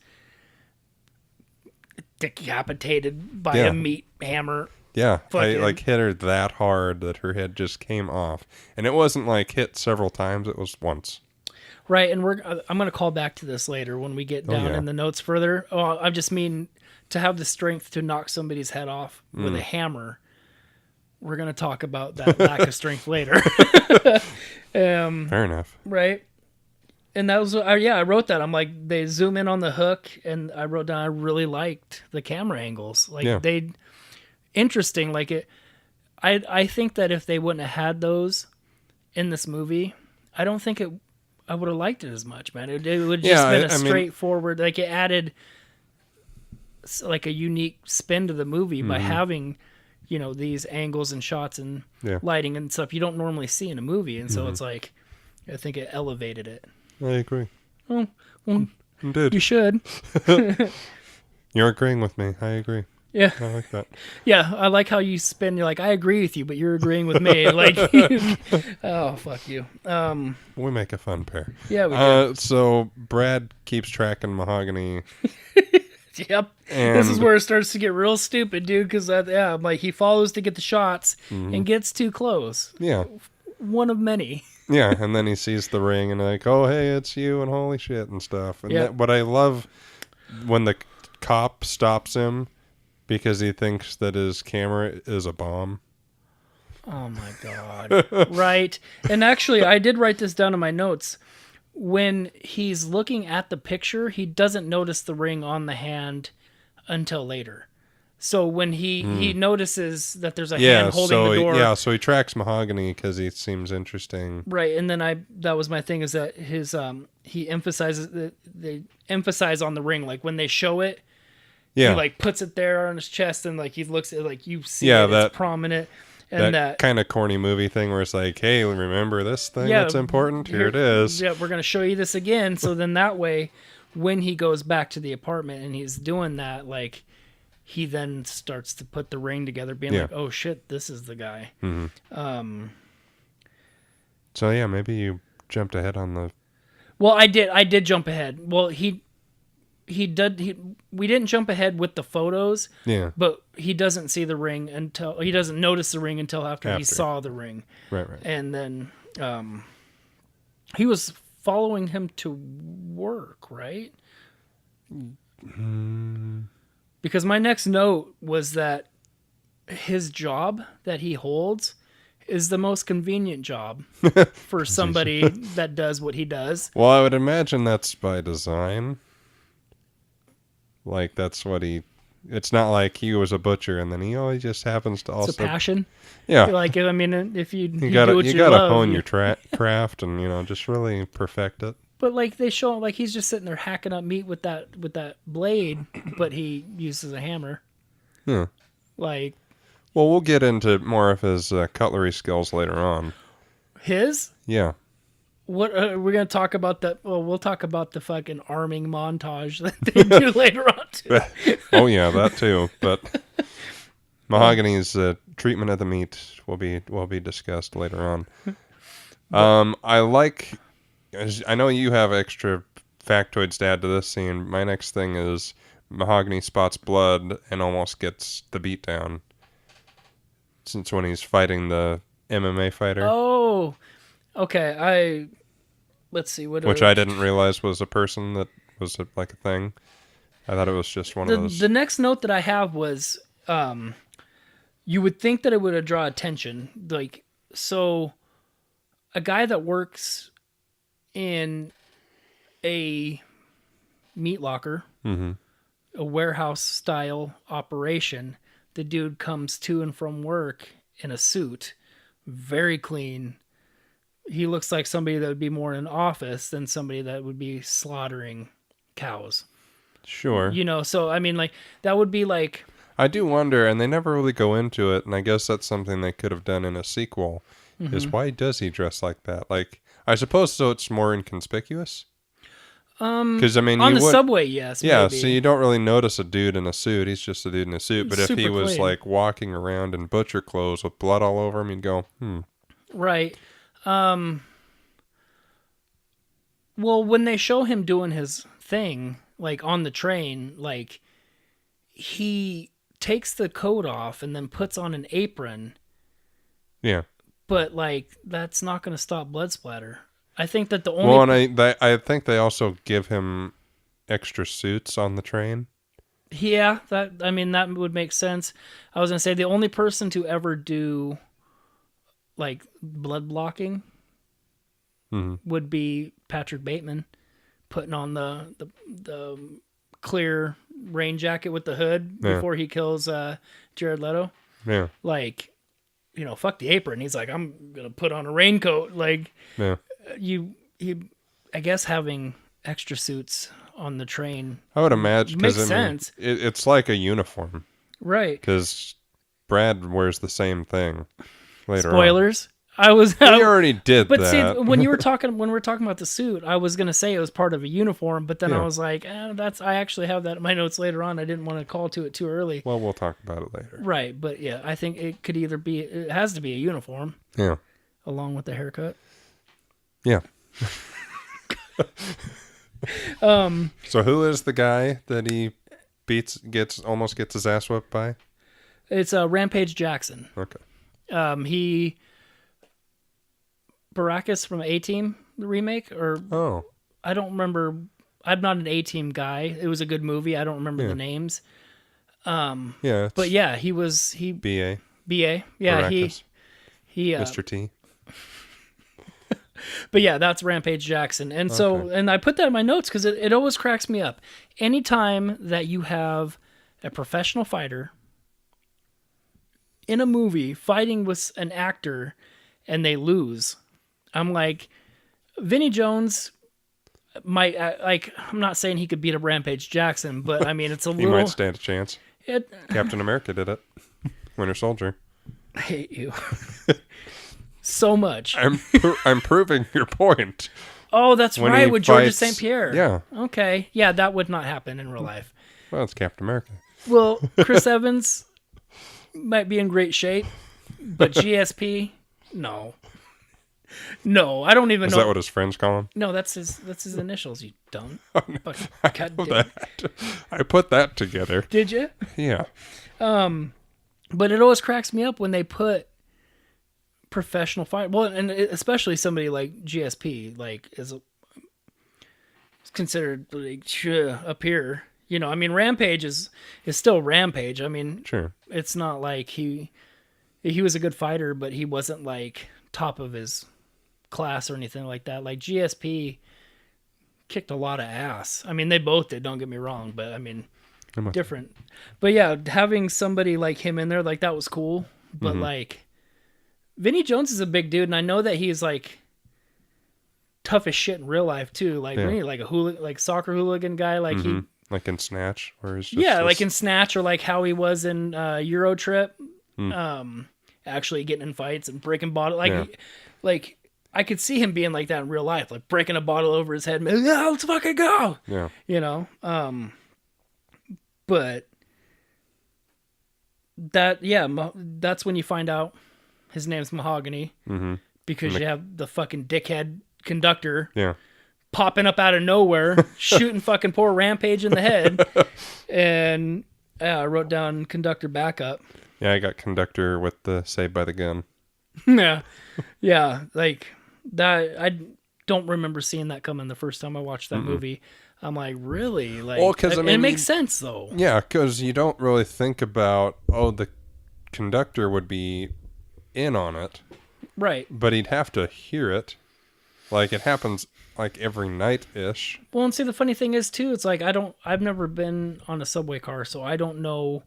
decapitated by a meat hammer.
Yeah, I like hit her that hard that her head just came off. And it wasn't like hit several times, it was once.
Right, and I'm going to call back to this later when we get down in the notes further. Oh, I just mean to have the strength to knock somebody's head off with a hammer. We're going to talk about that lack of strength later.
Fair enough.
Right. And that was, I wrote that. I'm like, they zoom in on the hook, and I wrote down I really liked the camera angles. Like, interesting. Like, I think that if they wouldn't have had those in this movie, I don't think I would have liked it as much, man. It would have just been a straightforward, like it added like a unique spin to the movie by having, these angles and shots and lighting and stuff you don't normally see in a movie. And so it's like, I think it elevated it.
I agree.
Oh, well,
indeed.
You should.
You're agreeing with me. I agree.
Yeah.
I like that.
Yeah, I like how you spin. You're like, I agree with you, but you're agreeing with me. Like, oh, fuck you.
We make a fun pair.
Yeah, we do.
So Brad keeps tracking Mahogany.
Yep. This is where it starts to get real stupid, dude, because, I'm like, he follows to get the shots and gets too close.
Yeah.
One of many.
Yeah, and then he sees the ring and like, oh, hey, it's you, and holy shit and stuff. And what I love when the cop stops him because he thinks that his camera is a bomb.
Oh, my God. Right. And actually, I did write this down in my notes. When he's looking at the picture, he doesn't notice the ring on the hand until later. So when he notices that there's a hand holding the door.
Yeah, so he tracks Mahogany because he seems interesting.
Right, and then that was my thing, is that his he emphasizes they emphasize on the ring, like when they show it. Yeah. He like puts it there on his chest and like he looks at it, like you see it's prominent. And that
kind of corny movie thing where it's like, hey, remember this thing that's important? Here it is.
Yeah, we're going to show you this again. So then that way, when he goes back to the apartment and he's doing that, like, he then starts to put the ring together, being like, oh, shit, this is the guy. Mm-hmm.
So, yeah, maybe you jumped ahead on the...
Well, I did jump ahead. Well, we didn't jump ahead with the photos. Yeah. But he doesn't see the ring he doesn't notice the ring until after he saw the ring.
Right.
And then he was following him to work, right? Because my next note was that his job that he holds is the most convenient job for somebody that does what he does.
Well, I would imagine that's by design. Like, that's what it's not like he was a butcher and then he just happens to also...
It's a passion.
Yeah.
Like, I mean, if you
gotta hone your craft and, just really perfect it.
But, like, they show him, like, he's just sitting there hacking up meat with that blade, but he uses a hammer.
Yeah.
Like...
Well, we'll get into more of his cutlery skills later on.
His?
Yeah.
What we're gonna talk about that? Well, we'll talk about the fucking arming montage that they do later on too.
Oh yeah, that too. But Mahogany's treatment of the meat will be discussed later on. I know you have extra factoids to add to this scene. My next thing is Mahogany spots blood and almost gets the beat down. Since when he's fighting the MMA fighter.
Oh. Okay, let's see.
Which I didn't realize was a person that was like a thing. I thought it was just one of those.
The next note that I have was, you would think that it would draw attention. Like, so a guy that works in a meat locker, a warehouse style operation, the dude comes to and from work in a suit, very clean. He looks like somebody that would be more in an office than somebody that would be slaughtering cows.
Sure.
So, I mean, like, that would be like...
I do wonder, and they never really go into it, and I guess that's something they could have done in a sequel, is why does he dress like that? Like, I suppose so it's more inconspicuous? Because I mean,
On
you
the
would,
subway, yes.
yeah.
Maybe.
So you don't really notice a dude in a suit. He's just a dude in a suit. But if he
Super
was
clean.
like walking around in butcher clothes with blood all over him, you'd go,
Right. Well, when they show him doing his thing, like on the train, like he takes the coat off and then puts on an apron,
yeah.
but like that's not going to stop blood splatter. I think that the only
Well, and I think they also give him extra suits on the train.
yeah, that would make sense. I was going to say the only person to ever do like blood blocking would be Patrick Bateman, putting on the clear rain jacket with the hood before he kills Jared Leto.
Yeah.
Like, fuck the apron. He's like, I'm gonna put on a raincoat. Like,
Yeah.
I guess having extra suits on the train.
I would imagine
Makes
because
sense.
It's like a uniform.
Right.
Because Brad wears the same thing later on.
Spoilers.
He already did
but
that.
see, when we were talking about the suit, I was gonna say it was part of a uniform, but then I was like, I actually have that in my notes later on. I didn't want to call to it too early.
Well, we'll talk about it later.
Right, but yeah, I think it has to be a uniform.
Yeah.
Along with the haircut.
Yeah. So who is the guy that he almost gets his ass whipped by?
It's Rampage Jackson.
Okay.
He Baracus from A-Team, the remake, or I don't remember. I'm not an A-Team guy. It was a good movie. I don't remember the names.
Yeah.
But yeah, he
BA.
Yeah,
Baracus.
he
Mr. T.
But yeah, that's Rampage Jackson. And so, and I put that in my notes because it always cracks me up. Anytime that you have a professional fighter in a movie fighting with an actor and they lose, I'm like, Vinnie Jones might, I'm not saying he could beat up Rampage Jackson, but I mean, it's a
He
little...
might stand a chance. Captain America did it. Winter Soldier.
I hate you. So much.
I'm proving your point.
Oh, that's
When
right,
he
with Georges
fights-
St. Pierre.
Yeah.
Okay. Yeah, that would not happen in real life.
Well, it's Captain America.
Well, Chris Evans might be in great shape, but GSP, no. No, I don't even know.
Is that what his friends call him?
No, that's his initials, you dumb. Fucking God damn.
That. I put that together.
Did you?
Yeah.
But it always cracks me up when they put professional fight. Well, and especially somebody like GSP, like is considered like up here. I mean, Rampage is still Rampage. I mean,
Sure.
It's not like he was a good fighter, but he wasn't like top of his class or anything like that. Like GSP kicked a lot of ass. I mean, they both did. Don't get me wrong, but I mean, different. But yeah, having somebody like him in there, like that was cool. But like, Vinnie Jones is a big dude, and I know that he's like tough as shit in real life too. Like really, like a soccer hooligan guy. Like he,
like in Snatch, or is just
like in Snatch, or like how he was in Euro Trip. Actually getting in fights and breaking bottle. Like I could see him being like that in real life, like breaking a bottle over his head. And being, yeah, let's fucking go.
Yeah.
But that's when you find out his name's Mahogany, because you have the fucking dickhead conductor popping up out of nowhere, shooting fucking poor Rampage in the head. And I wrote down conductor backup.
Yeah, I got conductor with the Saved by the Gun.
Yeah, like that. I don't remember seeing that coming the first time I watched that movie. I'm like, really? Like,
Well, 'cause, I mean,
it makes sense though.
Yeah, because you don't really think about, the conductor would be in on it.
Right.
But he'd have to hear it. Like, it happens like every night-ish.
Well, and see, the funny thing is too, it's like I've never been on a subway car, so I don't know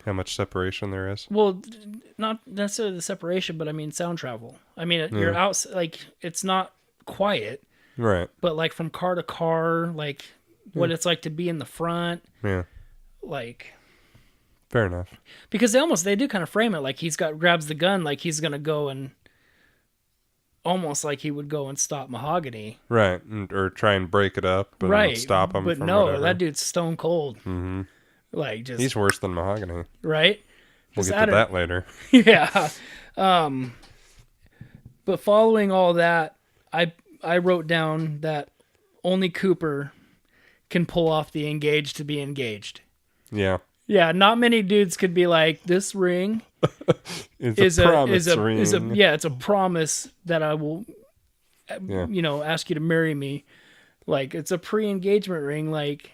how much separation there is.
Well, not necessarily the separation, but I mean sound travel. I mean, you're out, like, it's not quiet.
Right.
But like from car to car, like what it's like to be in the front.
Yeah.
Like,
fair enough.
because they do kind of frame it like grabs the gun like he's gonna go and almost like he would go and stop Mahogany.
Right, or try and break it up and
Right.
stop him
But
from
no,
whatever.
that dude's stone cold.
Mm-hmm.
Like, just...
He's worse than Mahogany.
Right?
We'll
Just
get to that later.
Yeah. But following all that, I wrote down that only Cooper can pull off the engaged to be engaged.
Yeah.
Yeah, not many dudes could be like, this ring
It's a promise ring.
it's a promise that I will,
Yeah.
ask you to marry me. Like, it's a pre-engagement ring, like...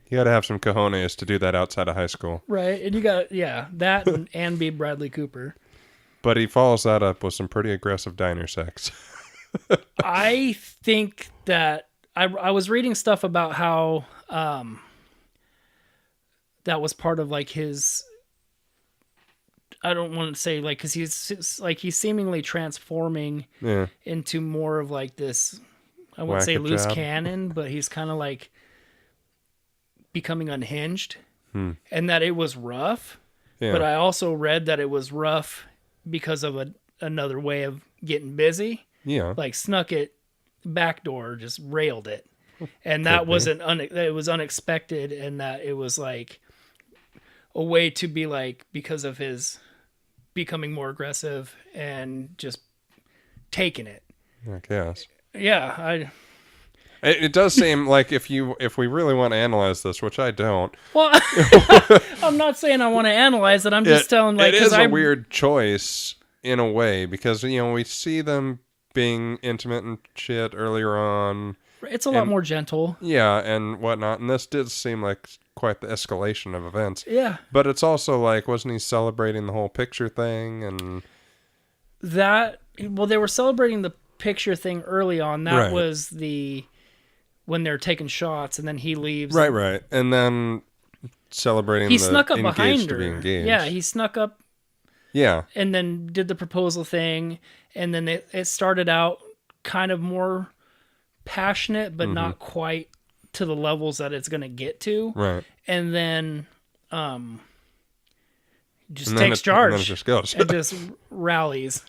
You got to have some cojones to do that outside of high school.
Right, and you got, that and be Bradley Cooper.
But he follows that up with some pretty aggressive diner sex.
I think that I was reading stuff about how that was part of like his... I don't want to say like, because he's seemingly transforming into more of like this, I wouldn't say loose cannon, but he's kind of like becoming unhinged, and that it was rough. Yeah. But I also read that it was rough because of another way of getting busy.
Yeah,
like snuck it backdoor, just railed it, and that wasn't it was unexpected, and that it was like a way to be like, because of his becoming more aggressive and just taking it.
I guess.
Yeah,
It does seem like if we really want to analyze this, which I don't.
Well, I'm not saying I want to analyze it. I'm just telling, like,
it is a weird choice in a way, because we see them being intimate and shit earlier on.
It's a lot more gentle.
Yeah, and whatnot. And this did seem like quite the escalation of events.
Yeah.
But it's also like, wasn't he celebrating the whole picture thing? And
well, they were celebrating the picture thing early on. That was when they're taking shots, and then he leaves.
Right. And then celebrating
he snuck up behind her.
Yeah,
he snuck up.
Yeah.
And then did the proposal thing, and then it started out kind of more passionate, but not quite to the levels that it's going to get to.
Right.
And then takes charge.
And then it just goes.
And just rallies.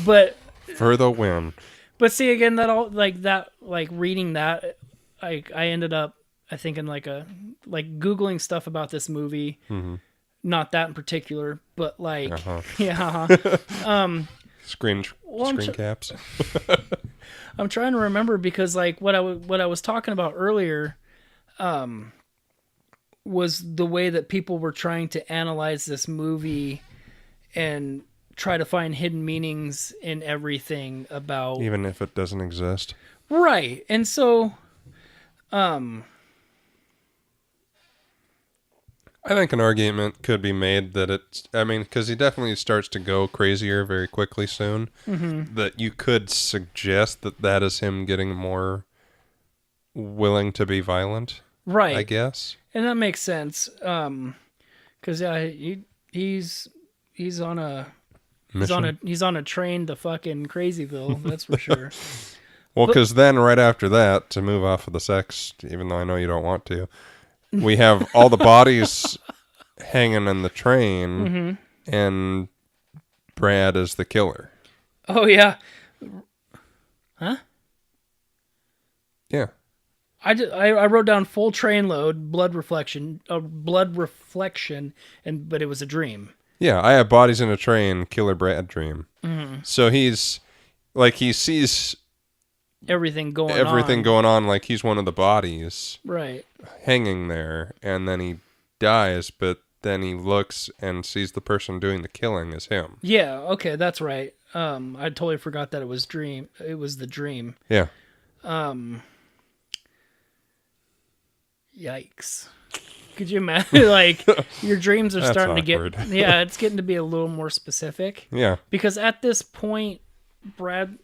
But
for the win.
But see, again, that all like reading that, I ended up, I think, in like Googling stuff about this movie. Mm-hmm. Not that in particular, but like,
screen caps.
I'm trying to remember, because like what I was talking about earlier, was the way that people were trying to analyze this movie and try to find hidden meanings in everything about,
even if it doesn't exist.
Right. And so,
I think an argument could be made that because he definitely starts to go crazier very quickly soon, that you could suggest that is him getting more willing to be violent.
Right.
I guess.
And that makes sense. Cause he's on a mission. He's on a train to fucking Crazyville. That's for sure.
Well, because then right after that, to move off of the sex, even though I know you don't want to, we have all the bodies hanging in the train, and Brad is the killer.
Oh, yeah. Huh?
Yeah.
I wrote down full train load, blood reflection, but it was a dream.
Yeah, I have bodies in a train, killer Brad dream. Mm-hmm. So he sees
everything going
on, like he's one of the bodies,
right,
hanging there, and then he dies, but then he looks and sees the person doing the killing as him.
Yeah, okay, that's right. I totally forgot that it was the dream.
Yeah.
Yikes. Could you imagine, like, your dreams are starting
awkward.
to get... Yeah, it's getting to be a little more specific.
Yeah.
Because at this point, Brad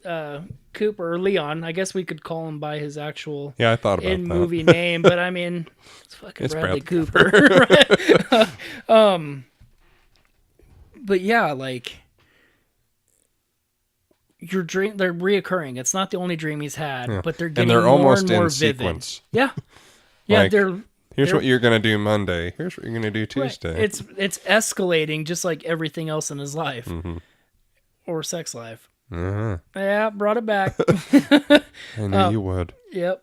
Cooper, or Leon, I guess we could call him by his actual
I thought about
in-movie name, but I mean, it's fucking Bradley Cooper. But yeah, like, your dream, they're reoccurring. It's not the only dream he's had, but they're getting more and more vivid.
Sequence.
Yeah. Yeah,
like, here's what you're going to do Monday. Here's what you're going to do Tuesday.
Right. It's escalating just like everything else in his life. Mm-hmm. Or sex life. Yeah, brought it back.
I knew you would.
Yep.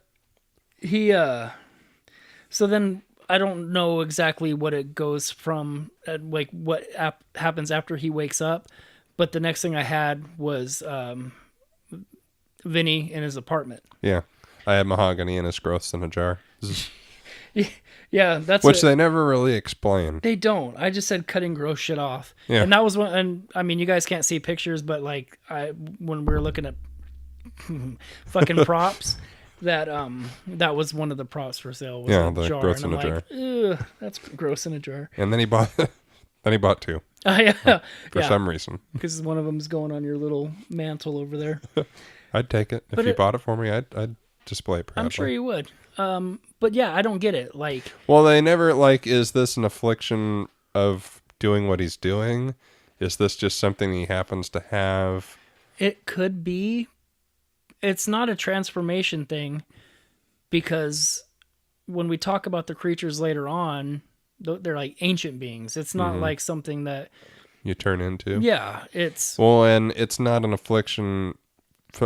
He, so then I don't know exactly what it goes from, like what happens after he wakes up, but the next thing I had was Vinny in his apartment.
Yeah. I had Mahogany in his growths in a jar.
Yeah, that's
which they never really explained.
They don't. I just said cutting gross shit off.
Yeah.
And that was one, and I mean, you guys can't see pictures, but like when we were looking at fucking props, that was one of the props for sale. Was
yeah,
a
the
jar,
growths
and
in
I'm
a
like,
jar.
Ugh, that's gross in a jar.
And then he bought two.
Yeah.
For some reason.
Because one of them's going on your little mantle over there.
I'd take it. If you bought it for me, I'd display it proudly.
I'm sure you would. But yeah, I don't get it. Like,
well, they never is this an affliction of doing what he's doing? Is this just something he happens to have?
It could be. It's not a transformation thing, because when we talk about the creatures later on, they're like ancient beings. It's not like something that
you turn into.
Yeah, it's...
Well, and it's not an affliction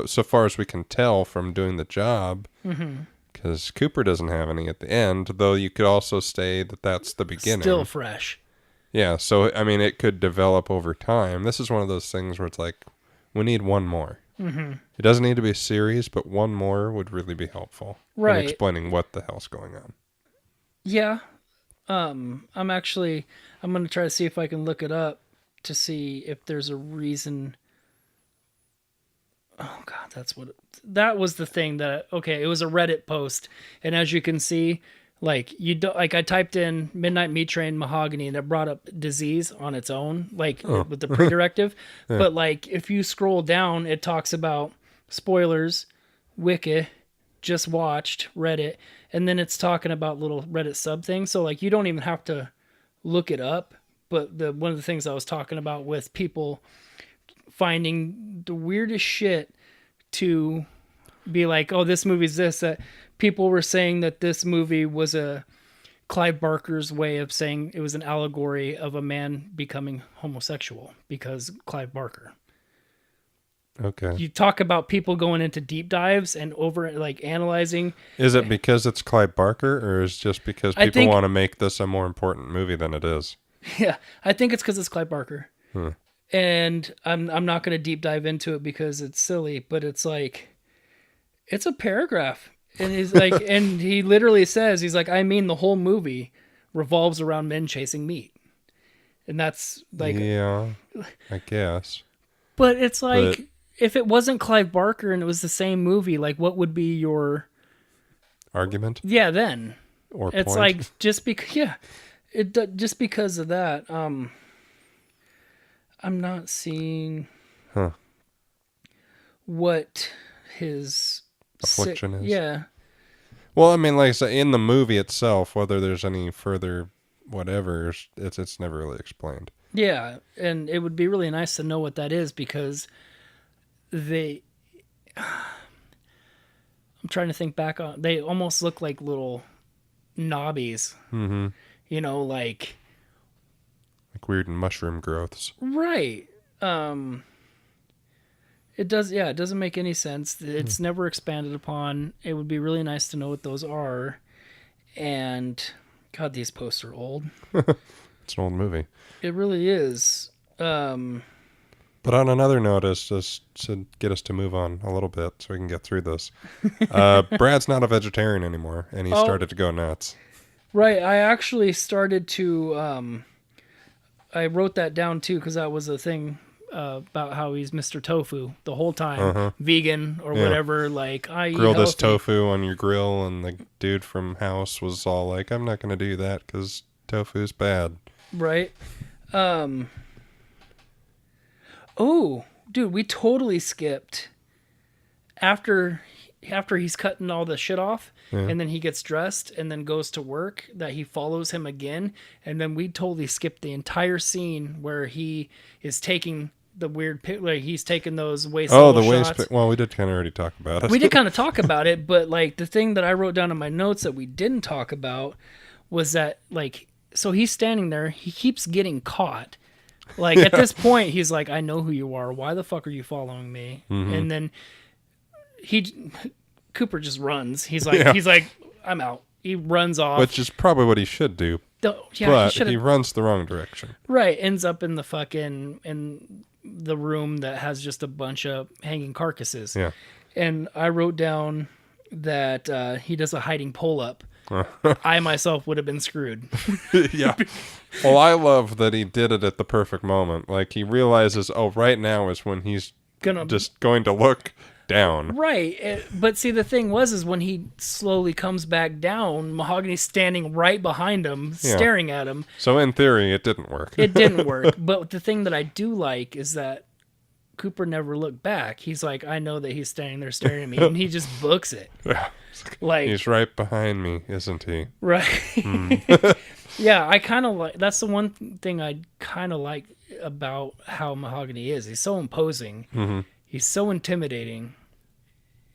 so far as we can tell from doing the job. Because Cooper doesn't have any at the end, though you could also say that that's the beginning.
Still fresh.
Yeah, so, I mean, it could develop over time. This is one of those things where it's like, we need one more. It doesn't need to be a series, but one more would really be helpful.
Right.
In explaining what the hell's going on.
Yeah. I'm going to try to see if I can look it up to see if there's a reason... Oh God, that was the thing that, okay, it was a Reddit post. And as you can see, I typed in Midnight Meat Train Mahogany and it brought up disease on its own, with the pre-directive.
Yeah.
But if you scroll down, it talks about spoilers, Wiki, just watched, Reddit. And then it's talking about little Reddit sub things. So you don't even have to look it up. But one of the things I was talking about with people finding the weirdest shit to be like, oh, this movie's this, that people were saying that this movie was a Clive Barker's way of saying it was an allegory of a man becoming homosexual because Clive Barker.
Okay.
You talk about people going into deep dives and over analyzing.
Is it because it's Clive Barker, or is it just because people want to make this a more important movie than it is?
Yeah, I think it's because it's Clive Barker. And I'm not going to deep dive into it because it's silly, but it's it's a paragraph. And he's and he literally says, he's like, I mean, the whole movie revolves around men chasing meat. And that's
yeah, I guess.
But it's if it wasn't Clive Barker and it was the same movie, what would be your
argument?
Yeah, then.
Or
it's
point?
Just because of that, I'm not seeing what his
affliction is.
Yeah.
Well, I mean, like I say, in the movie itself, whether there's any further whatever, it's never really explained.
Yeah, and it would be really nice to know what that is, because I'm trying to think back on, they almost look like little knobbies.
Mm-hmm.
Like
weird mushroom growths.
Right. It doesn't make any sense. It's never expanded upon. It would be really nice to know what those are. And God, these posts are old.
It's an old movie.
It really is.
But on another note, just to get us to move on a little bit so we can get through this. Brad's not a vegetarian anymore, and he started to go nuts.
Right. I actually started to... I wrote that down too, because that was a thing about how he's Mr. Tofu the whole time, vegan or whatever. I
grill this tofu on your grill, and the dude from House was all like, "I'm not going to do that because tofu's bad."
Right. Oh, dude, we totally skipped after he's cutting all the shit off. And then he gets dressed and then goes to work, that he follows him again. And then we totally skipped the entire scene where he is taking the weird he's taking those waist shots.
Well, we did kind of already talk about it.
We did kind of talk about it, but the thing that I wrote down in my notes that we didn't talk about was that so he's standing there, he keeps getting caught. Like, at this point, he's like, I know who you are. Why the fuck are you following me? And then Cooper just runs. He's like, I'm out. He runs off.
Which is probably what he should do. But he runs the wrong direction.
Right. Ends up in the room that has just a bunch of hanging carcasses.
Yeah.
And I wrote down that he does a hiding pull-up. I myself would have been screwed.
Yeah. Well, I love that he did it at the perfect moment. Like, he realizes, right now is when he's just going to look down.
Right. But see, the thing is when he slowly comes back down, Mahogany's standing right behind him, staring at him.
So in theory, it didn't work.
It didn't work. But the thing that I do like is that Cooper never looked back. He's like, I know that he's standing there staring at me, and he just books it.
Yeah.
Like,
he's right behind me, isn't he?
Right. Yeah, I kind of like, that's the one thing I kind of like about how Mahogany is. He's so imposing.
Mm-hmm.
He's so intimidating,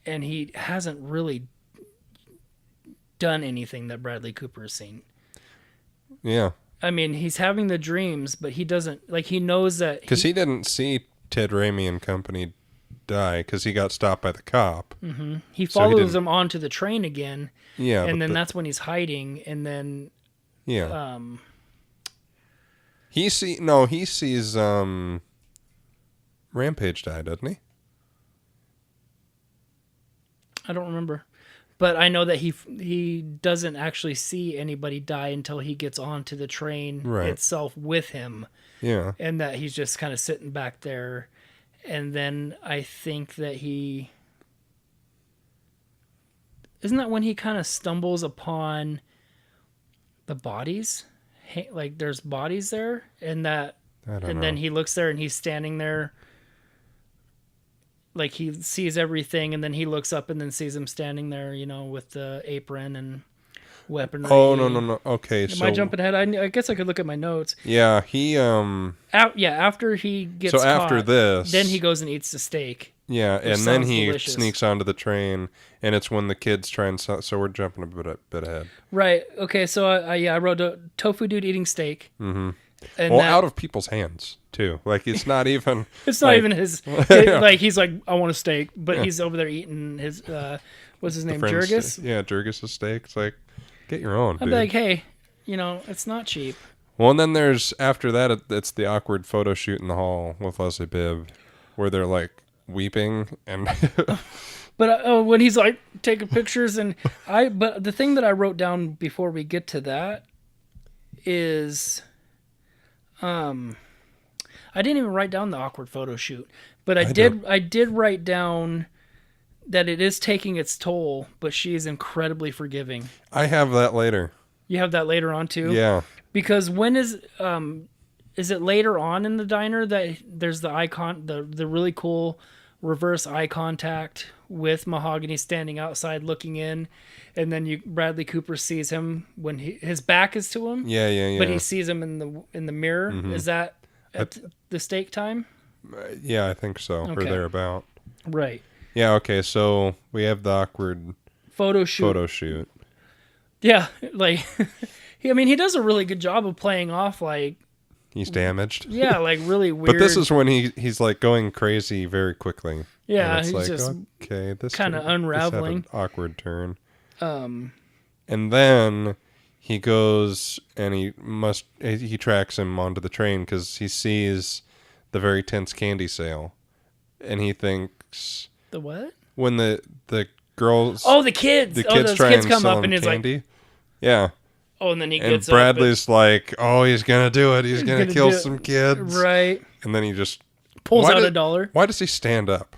and he hasn't really done anything that Bradley Cooper has seen.
Yeah.
I mean, he's having the dreams, but he doesn't, like, he knows that...
Because he didn't see Ted Raimi and company die, because he got stopped by the cop.
Mm-hmm. He follows him onto the train again,
yeah,
and then that's when he's hiding, and then...
Yeah. He sees Rampage die, doesn't he?
I don't remember, but I know that he doesn't actually see anybody die until he gets onto the train itself with him.
Yeah,
and that he's just kind of sitting back there, and then I think that isn't that when he kind of stumbles upon the bodies, like there's bodies there, and then he looks there and he's standing there. Like, he sees everything, and then he looks up and then sees him standing there, with the apron and weaponry.
Oh, no. Okay,
Am I jumping ahead? I guess I could look at my notes.
Yeah, he...
after he gets caught,
after this...
then he goes and eats the steak.
Yeah, and then he
delicious.
Sneaks onto the train, and it's when the kids try and... So we're jumping a bit ahead.
Right, okay, so I wrote a tofu dude eating steak.
Mm-hmm.
And
out of people's hands, too. Like, it's not even...
It's not even his... like, he's like, I want a steak, but he's over there eating his... what's his name? Jurgis?
Yeah, Jurgis' steak. It's like, get your own,
I'd be like, hey, it's not cheap.
Well, and then there's... After that, it's the awkward photo shoot in the hall with Leslie Bibb, where they're, like, weeping, and...
But when he's, like, taking pictures, but the thing that I wrote down before we get to that is... I didn't even write down the awkward photo shoot, but I did write down that it is taking its toll, but she is incredibly forgiving.
I have that later.
You have that later on too?
Yeah.
Because when is it later on in the diner that there's the the really cool reverse eye contact with Mahogany standing outside looking in, and then Bradley Cooper sees him when his back is to him.
Yeah.
But he sees him in the mirror.
Mm-hmm.
Is that at the steak time?
Yeah, I think so. Okay. Or thereabout.
Right.
Yeah. Okay. So we have the awkward
photo shoot. Yeah, like he does a really good job of playing off like
he's damaged.
Yeah, like really weird.
But this is when he's like going crazy very quickly.
Yeah,
and it's
he's
like,
just
okay, this
kind of unraveling.
This had an awkward turn. And then he goes and he tracks him onto the train because he sees the very tense candy sale, and he thinks
the what?
When the girls,
the kids, those
try
kids
and
come
sell
up and it's
candy.
like,
yeah.
Oh, and then he gets
and Bradley's like, oh, he's gonna do it. He's gonna kill some kids,
right?
And then he just
pulls out $1.
Why does he stand up?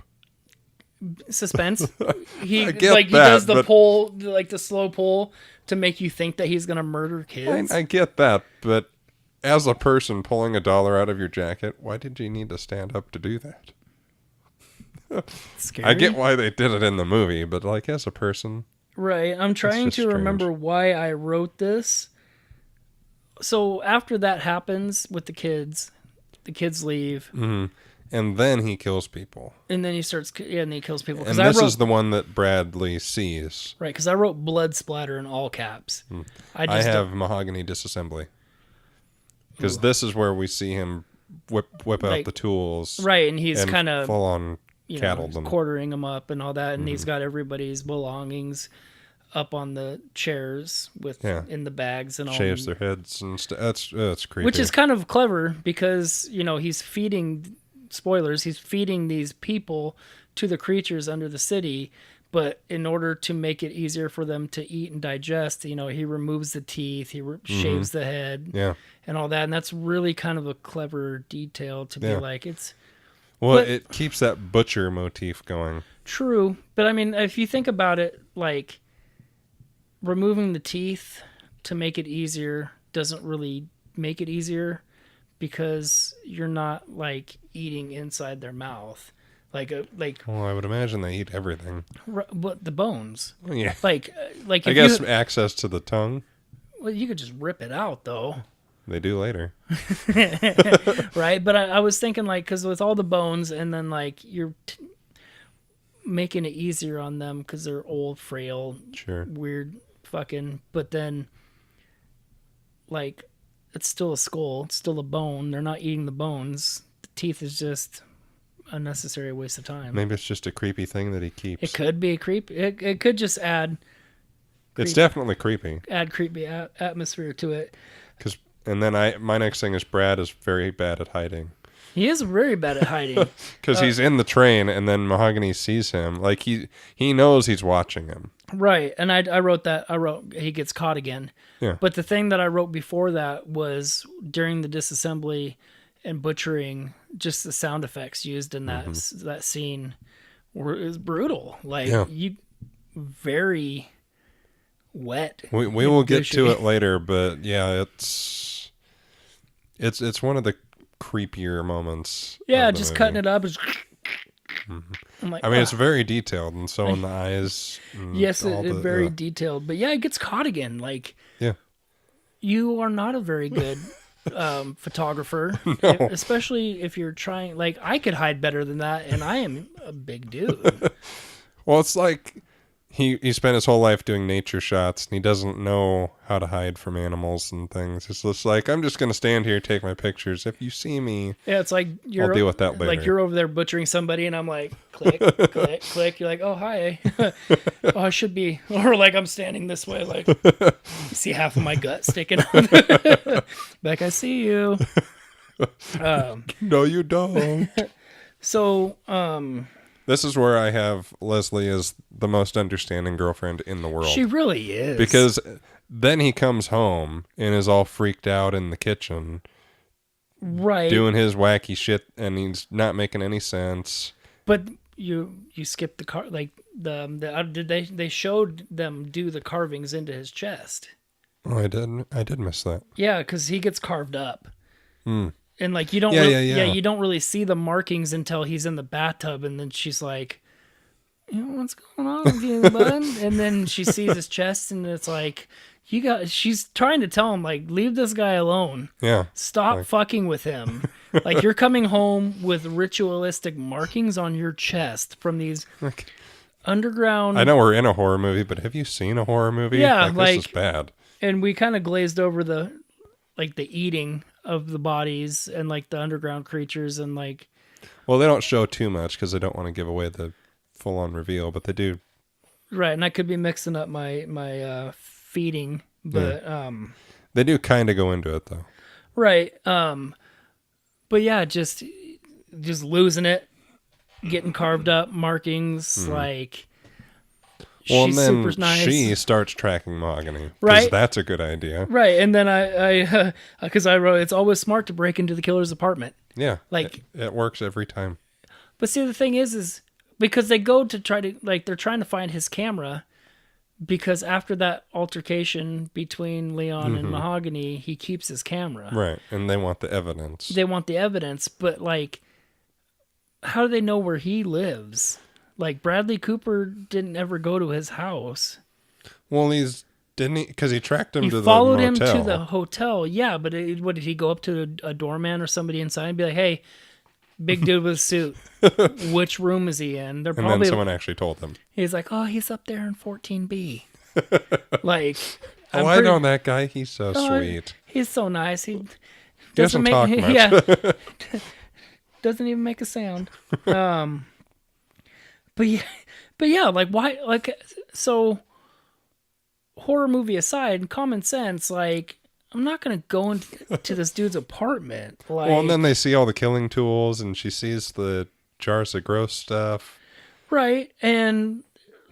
Suspense. He
does
the pull, like the slow pull, to make you think that he's gonna murder kids.
I get that, but as a person pulling $1 out of your jacket, why did you need to stand up to do that?
Scary.
I get why they did it in the movie, but like as a person,
right? I'm trying to remember why I wrote this. So after that happens with the kids leave.
Mm-hmm. And then he kills people.
And then he and he kills people.
And this is the one that Bradley sees.
Right, because I wrote blood splatter in all caps.
I have Mahogany disassembly. Because this is where we see him whip out the tools.
Right, and he's kind of
full on cattled them,
quartering them up and all that, and he's got everybody's belongings up on the chairs in the bags and all.
Shaves their heads and stuff. That's creepy.
Which is kind of clever because he's feeding he's feeding these people to the creatures under the city, but in order to make it easier for them to eat and digest, he removes the teeth, he shaves the head, and all that, and that's really kind of a clever detail to be like it's.
Well, it keeps that butcher motif going. True,
but I mean, if you think about it, like removing the teeth to make it easier doesn't really make it easier because you're not like eating inside their mouth. Well,
I would imagine they eat everything.
But the bones.
Yeah.
Like
I guess access to the tongue.
Well, you could just rip it out though.
They do later.
Right, but I was thinking because with all the bones and then you're making it easier on them because they're old, frail, weird fucking, but then it's still a skull, it's still a bone, they're not eating the bones, the teeth is just unnecessary waste of time.
Maybe it's just a creepy thing that he keeps.
It could be a creep. It could just add
it's definitely creepy.
Add creepy atmosphere to it.
And then my next thing is Brad is very bad at hiding.
He is very bad at hiding.
Because he's in the train, and then Mahogany sees him. He knows he's watching him.
Right, and I wrote he gets caught again.
Yeah.
But the thing that I wrote before that was during the disassembly and butchering, just the sound effects used in that scene is brutal. Very wet.
We will get to it later, but yeah, it's one of the creepier moments.
Yeah, just cutting it up.
It's very detailed, and so in the eyes.
Yes, it's very detailed. But yeah, it gets caught again. You are not a very good photographer,
no.
Especially if you're trying. I could hide better than that, and I am a big dude.
Well, it's like he spent his whole life doing nature shots, and he doesn't know how to hide from animals and things. It's just I'm just going to stand here, take my pictures. If you see me,
it's like
I'll deal with that later.
You're over there butchering somebody, and I'm click, click, click. You're oh, hi. Oh, I should be. Or I'm standing this way, you see half of my gut sticking out. I see you.
No, you don't.
So,
this is where I have Leslie as the most understanding girlfriend in the world.
She really is.
Because then he comes home and is all freaked out in the kitchen.
Right.
Doing his wacky shit, and he's not making any sense.
But you skipped the car, they showed them do the carvings into his chest.
Oh, I did miss that.
Yeah, because he gets carved up. And you don't you don't really see the markings until he's in the bathtub, and then she's like, what's going on with you, bud? And then she sees his chest, and it's she's trying to tell him leave this guy alone.
Yeah.
Stop fucking with him. You're coming home with ritualistic markings on your chest from these underground.
I know we're in a horror movie, but have you seen a horror movie?
Yeah,
this is bad.
And we kind of glazed over the eating of the bodies and the underground creatures and
well, they don't show too much because they don't want to give away the full-on reveal, but they do. Right,
and I could be mixing up my feeding, but
they do kind of go into it though.
Right, but yeah, just losing it, getting carved up, markings
Well,
she's
and then
super nice.
She starts tracking Mahogany.
Right.
That's a good idea.
Right. And then because I wrote, it's always smart to break into the killer's apartment.
Yeah. It works every time.
But see, the thing is because they go to try to, they're trying to find his camera because after that altercation between Leon and Mahogany, he keeps his camera.
Right. And they want the evidence. But how do they know where he lives? Bradley Cooper didn't ever go to his house. Well, didn't he? Because he tracked him to the motel.
He followed him to the hotel. Yeah, but what did he go up to a doorman or somebody inside and be like, "Hey, big dude with a suit, which room is he in?"
And then someone actually told him.
He's like, "Oh, he's up there in 14B."
I know that guy. He's so sweet.
He's so nice.
doesn't talk much.
Yeah. Doesn't even make a sound. But yeah, like why? Like so. Horror movie aside, common sense, like I'm not gonna go into this dude's apartment. Like,
well, and then they see all the killing tools, and she sees the jars of gross stuff.
Right, and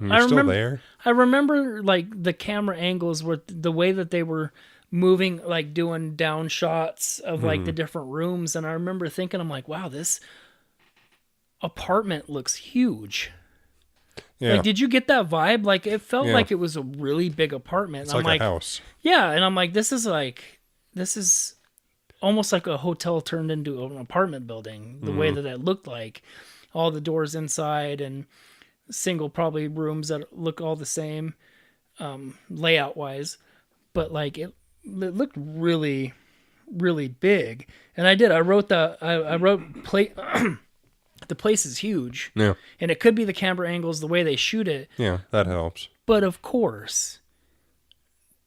You're still there.
I remember like the camera angles were the way that they were moving, like doing down shots of like the different rooms, and I remember thinking, I'm like, wow, this apartment looks huge.
Yeah.
Like, did you get that vibe? Like, it felt like it was a really big apartment.
It's
I'm
like a house.
Yeah, and I'm like, this is almost like a hotel turned into an apartment building. The way that it looked like, all the doors inside and single probably rooms that look all the same, layout wise, but like it looked really, really big. And I wrote the place is huge.
Yeah.
And it could be the camera angles, the way they shoot it.
Yeah, that helps.
But of course,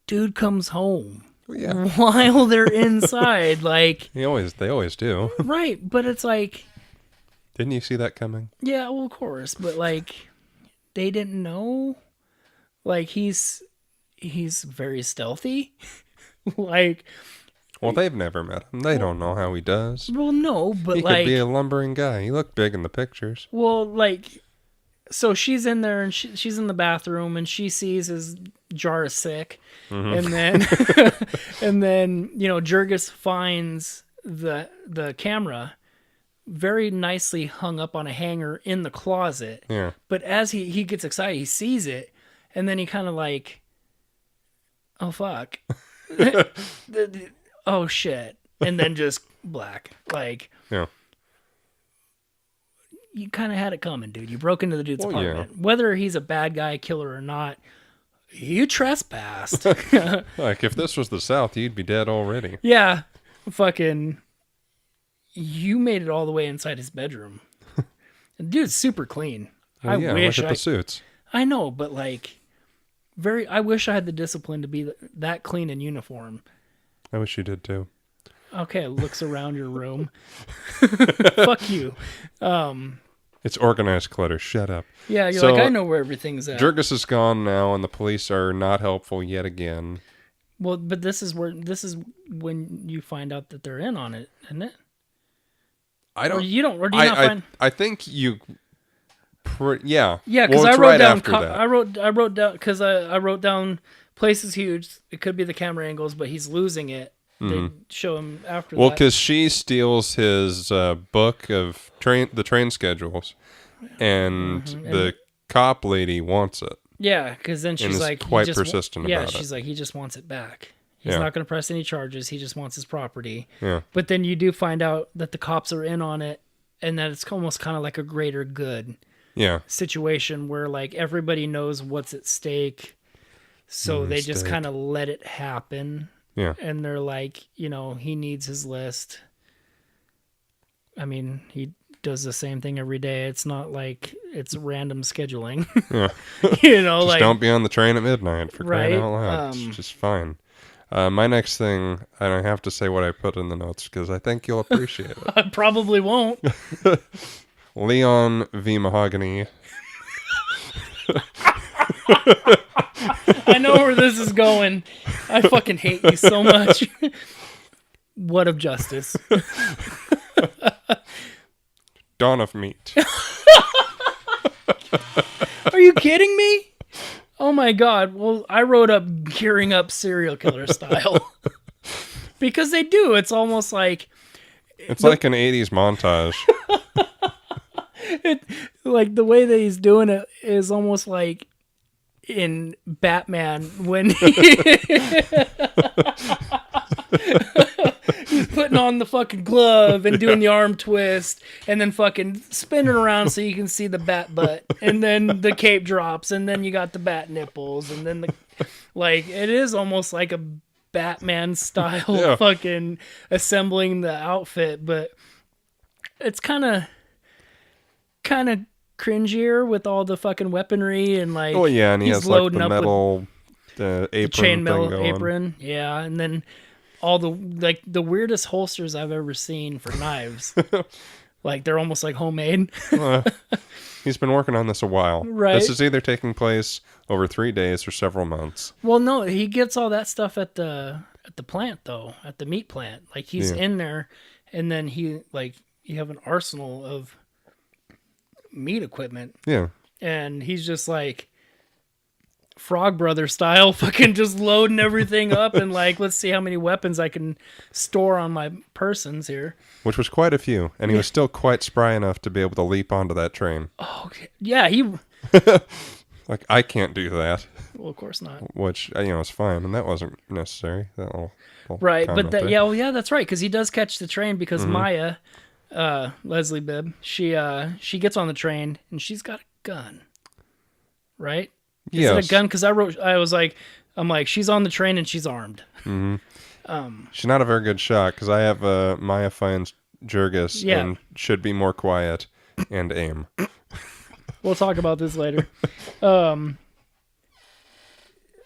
dude comes home
Yeah.
while they're inside. Like
They always do.
right. But it's like,
Didn't you see that coming?
yeah, well, of course. But like, they didn't know. Like, he's very stealthy. Like,
well, they've never met him. They don't know how he does.
well, no, but
He
like,
could be a lumbering guy. He looked big in the pictures.
well, like, so she's in there and she's in the bathroom and she sees his jar of sick, and then and then Jurgis finds the camera very nicely hung up on a hanger in the closet.
Yeah.
But as he gets excited, he sees it, and then he kind of like, oh fuck, oh shit, and then just black. Like,
Yeah.
you kind of had it coming, dude. You broke into the dude's
Well,
apartment.
yeah.
Whether he's a bad guy, killer or not, you trespassed.
Like, if this was the South, you'd be dead already.
Yeah, fucking, you made it all the way inside his bedroom. The dude's super clean.
Well,
I wish
look at the suits.
I know, but like, I wish I had the discipline to be that clean in uniform.
I wish you did too.
Okay, looks around your room. Fuck you.
It's organized clutter. Shut up.
Yeah, you're
So,
like, I know where everything's at.
Jurgis is gone now, and the police are not helpful yet again.
Well, but this is when you find out that they're in on it, isn't it?
I don't.
Or you don't, or do you not find?
I think you. Yeah.
Yeah, because
well,
I
it's
wrote
right
down.
after that.
I wrote down because I wrote down place is huge. It could be the camera angles, but he's losing it. They show him after.
Well,
that.
because she steals his book of the train schedules, and the cop lady wants it.
Yeah, because then she's
is
like,
quite
he just
persistent
yeah,
about it.
she's like, he just wants it back. He's
Yeah.
not going to press any charges. He just wants his property.
Yeah.
But then you do find out that the cops are in on it, and that it's almost kind of like a greater good
Yeah.
situation where like everybody knows what's at stake, so they just kind of let it happen.
Yeah.
And they're like, he needs his list. I mean, he does the same thing every day. It's not like it's random scheduling.
Yeah.
Just
Just don't be on the train at midnight for crying
Right,
out loud. It's just fine. My next thing, and I have to say what I put in the notes because I think you'll appreciate it.
I probably won't.
Leon v. Mahogany.
I know where this is going. I fucking hate you so much. What of justice?
Dawn of Meat.
Are you kidding me? Oh my god. Well, I wrote up gearing up serial killer style. Because they do. It's almost like
It's like an 80s montage.
like the way that he's doing it is almost like in Batman when he's putting on the fucking glove and doing the arm twist and then fucking spinning around so you can see the bat butt, and then the cape drops and then you got the bat nipples, and then it is almost like a Batman style fucking assembling the outfit, but it's kind of cringier with all the fucking weaponry and like.
Oh yeah, and he
he's
has like
loading
the
up with
metal apron
chainmail
thing going.
apron, yeah, and then all the weirdest holsters I've ever seen for knives. Like they're almost like homemade.
He's been working on this a while.
Right.
This is either taking place over 3 days or several months.
Well, no, he gets all that stuff at the plant though, at the meat plant. Like he's in there, and then you have an arsenal of meat equipment.
Yeah.
And he's just like Frog Brother style, fucking just loading everything up and like, let's see how many weapons I can store on my persons here.
Which was quite a few, and he was still quite spry enough to be able to leap onto that train.
Oh, yeah, he...
Like, I can't do that.
Well, of course not.
Which, is fine, and that wasn't necessary. That little
right, but
there.
That's right, because he does catch the train because Maya, Leslie Bibb, she gets on the train, and she's got a gun. Right? Is it a gun? Because I'm like, she's on the train and she's armed.
Mm-hmm. She's not a very good shot because I have Maya finds Jurgis and should be more quiet and aim.
We'll talk about this later. Finds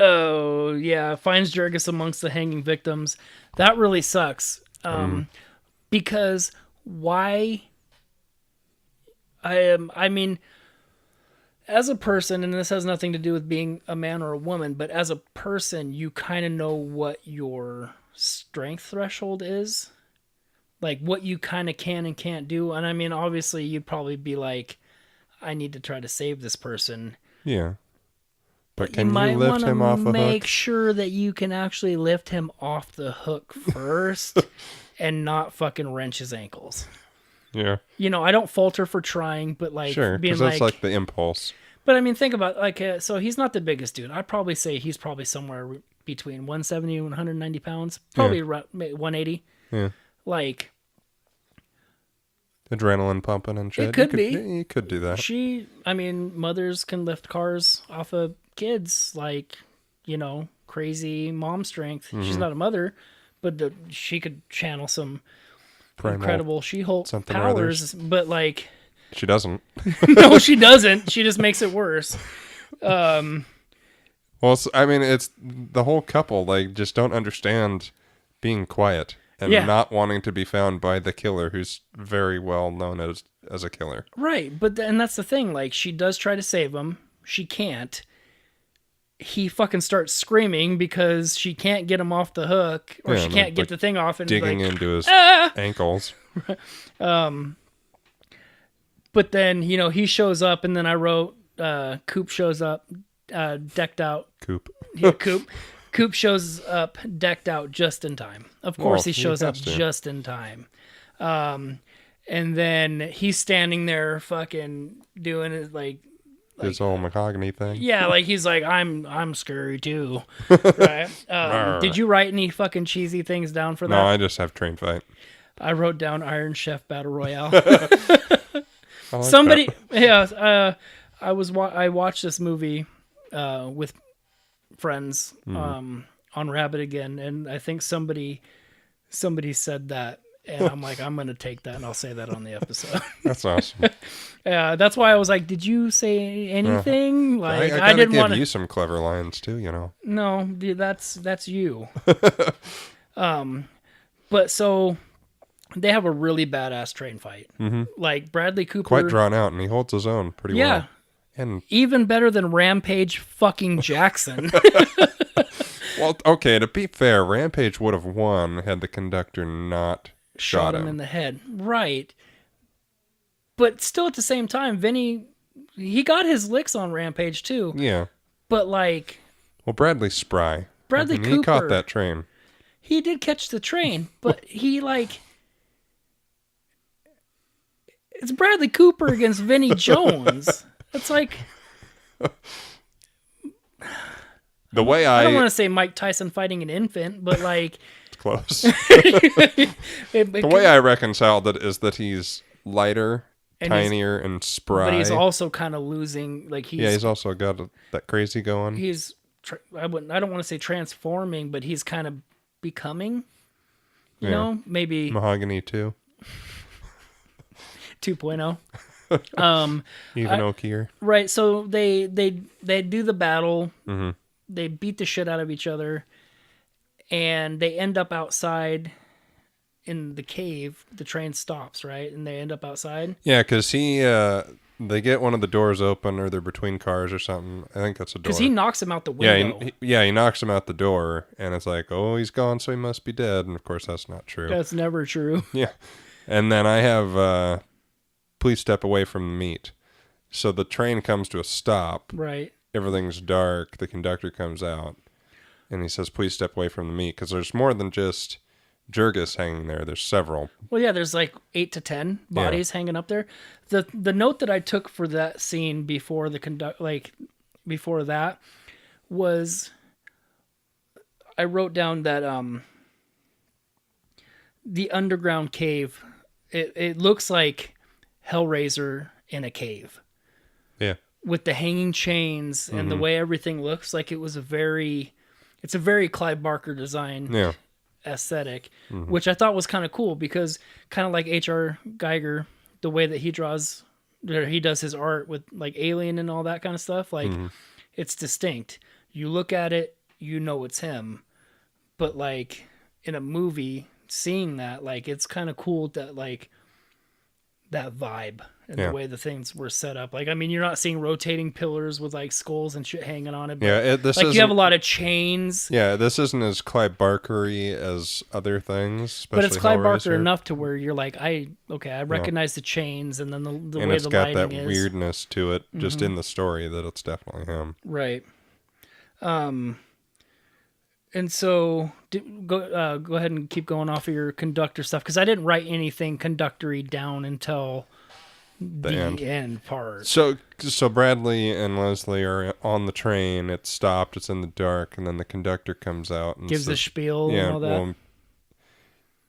Jurgis amongst the hanging victims. That really sucks. Because why? I mean, as a person, and this has nothing to do with being a man or a woman, but as a person, you kind of know what your strength threshold is. Like what you kind of can and can't do. And I mean, obviously, you'd probably be like, I need to try to save this person.
Yeah. But can you lift him off a hook?
Make sure that you can actually lift him off the hook first and not fucking wrench his ankles.
Yeah.
I don't falter for trying, but like
sure,
being
that's like the impulse.
But I mean, think about so he's not the biggest dude. I'd probably say he's probably somewhere between 170 and 190 pounds. Probably around 180.
Yeah.
Like
adrenaline pumping and shit.
It could be.
You could do that.
Mothers can lift cars off of kids, like, crazy mom strength. Mm-hmm. She's not a mother, but she could channel some incredible She-Hulk powers, but like...
She doesn't.
No, she doesn't. She just makes it worse.
Well, it's the whole couple, like, just don't understand being quiet and not wanting to be found by the killer, who's very well known as a killer.
Right, and that's the thing. Like, she does try to save him. She can't. He fucking starts screaming because she can't get him off the hook, or she can't get the thing off, and
digging into his ankles.
But then, he shows up, and then I wrote, Coop shows up, decked out.
Coop.
Yeah, Coop. Coop shows up decked out just in time. Of course, he shows up just in time. And then he's standing there fucking doing it like
his whole Mahogany thing.
Yeah, like he's like, I'm scary too. Right? Did you write any fucking cheesy things down for that?
No, I just have train fight.
I wrote down Iron Chef Battle Royale.
Like
somebody, I watched this movie with friends on Rabbit again, and I think somebody said that, and I'm like, I'm gonna take that and I'll say that on the episode.
That's awesome.
Yeah, that's why I was like, did you say anything? Like
I
didn't
give
want
you some clever lines too,
No, dude, that's you. But so they have a really badass train fight. Mm-hmm. Like Bradley Cooper,
quite drawn out, and he holds his own pretty well. And
even better than Rampage fucking Jackson.
Well, okay, to be fair, Rampage would have won had the conductor not shot him
in the head. Right. But still at the same time, Vinny, he got his licks on Rampage too.
Yeah.
But like...
Well, Bradley's spry.
Cooper.
He caught that train.
He did catch the train, but he like... It's Bradley Cooper against Vinny Jones. It's like...
The way
I don't want to say Mike Tyson fighting an infant, but like...
It's close. The way I reconciled it is that he's lighter, tinier, and spry.
But he's also kind of losing...
he's also got that crazy going.
He's... I don't want to say transforming, but he's kind of becoming... You know? Maybe...
Mahogany 2.
2.0.
Even oakier.
Right, so they do the battle. Mm-hmm. They beat the shit out of each other, and they end up outside in the cave. The train stops, right? And they end up outside.
Yeah, because they get one of the doors open, or they're between cars or something. I think that's a door.
Because he knocks him out the window.
He knocks him out the door, and it's like, oh, he's gone, so he must be dead. And of course, that's not true.
That's never true.
Yeah. And then I have, please step away from the meat. So the train comes to a stop.
Right.
Everything's dark. The conductor comes out, and he says, please step away from the meat. Because there's more than just Jurgis hanging there. There's several.
Well, yeah, there's like 8 to 10 bodies hanging up there. The note that I took for that scene before before that was, I wrote down that the underground cave, it looks like Hellraiser in a cave.
Yeah.
With the hanging chains and the way everything looks, like it's a very Clive Barker design.
Yeah.
Aesthetic, which I thought was kind of cool, because kind of like H.R. Geiger, the way that he does his art with like Alien and all that kind of stuff, like it's distinct. You look at it, you know it's him, but like in a movie, seeing that, like, it's kind of cool that like that vibe and the way the things were set up. Like, I mean, you're not seeing rotating pillars with like skulls and shit hanging on it. But
this
like you have a lot of chains.
Yeah, this isn't as Clive Barker-y as other things.
But it's Clive Barker enough to where you're like, I recognize the chains, and then the way the lighting is. And it's got that
weirdness to it, just in the story, that it's definitely him.
Right. And so go ahead and keep going off of your conductor stuff, because I didn't write anything conductory down until the end part.
So Bradley and Leslie are on the train. It's stopped. It's in the dark, and then the conductor comes out and
gives the spiel and all that. Well,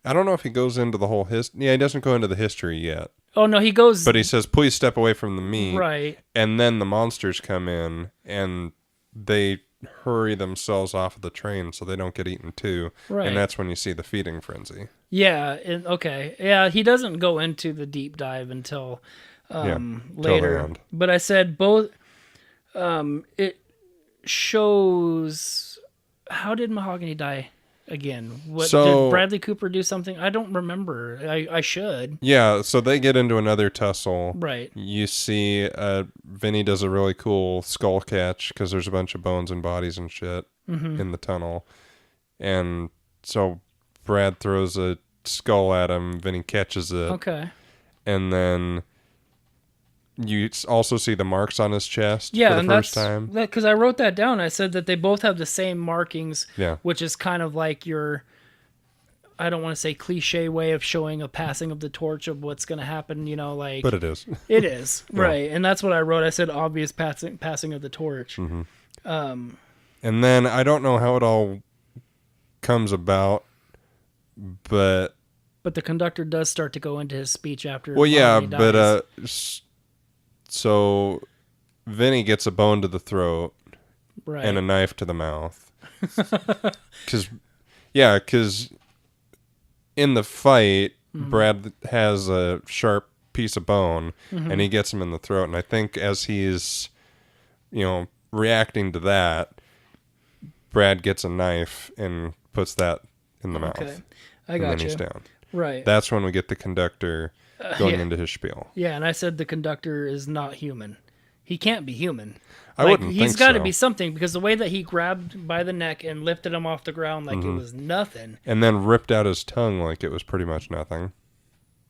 I don't know if he goes into the whole history. Yeah, he doesn't go into the history yet.
Oh no, he goes.
But he says, "Please step away from the meat."
Right.
And then the monsters come in, and they hurry themselves off of the train so they don't get eaten too. Right. And that's when you see the feeding frenzy.
Yeah. Okay. Yeah. He doesn't go into the deep dive until later. But I said both. It shows. How did Mahogany die again? Did Bradley Cooper do something? I don't remember. I should.
Yeah. So they get into another tussle.
Right.
You see, Vinny does a really cool skull catch, because there's a bunch of bones and bodies and shit in the tunnel, and so Brad throws a skull at him. Vinny catches it.
Okay.
And then you also see the marks on his chest for the first time.
Because I wrote that down. I said that they both have the same markings,
yeah,
which is kind of like your, I don't want to say cliche way of showing a passing of the torch of what's going to happen, like...
But it is.
It is, yeah. Right. And that's what I wrote. I said obvious passing of the torch.
Mm-hmm. And then I don't know how it all comes about, but...
But the conductor does start to go into his speech after...
Well, yeah, but... So Vinny gets a bone to the throat, right, and a knife to the mouth. Because in the fight, Brad has a sharp piece of bone, and he gets him in the throat. And I think as he's, reacting to that, Brad gets a knife and puts that in the mouth.
Okay, I got you.
And then he's down.
Right.
That's when we get the conductor going into his spiel.
Yeah, and I said the conductor is not human. He can't be human.
I wouldn't think so.
He's got to be something, because the way that he grabbed by the neck and lifted him off the ground like it was nothing.
And then ripped out his tongue like it was pretty much nothing.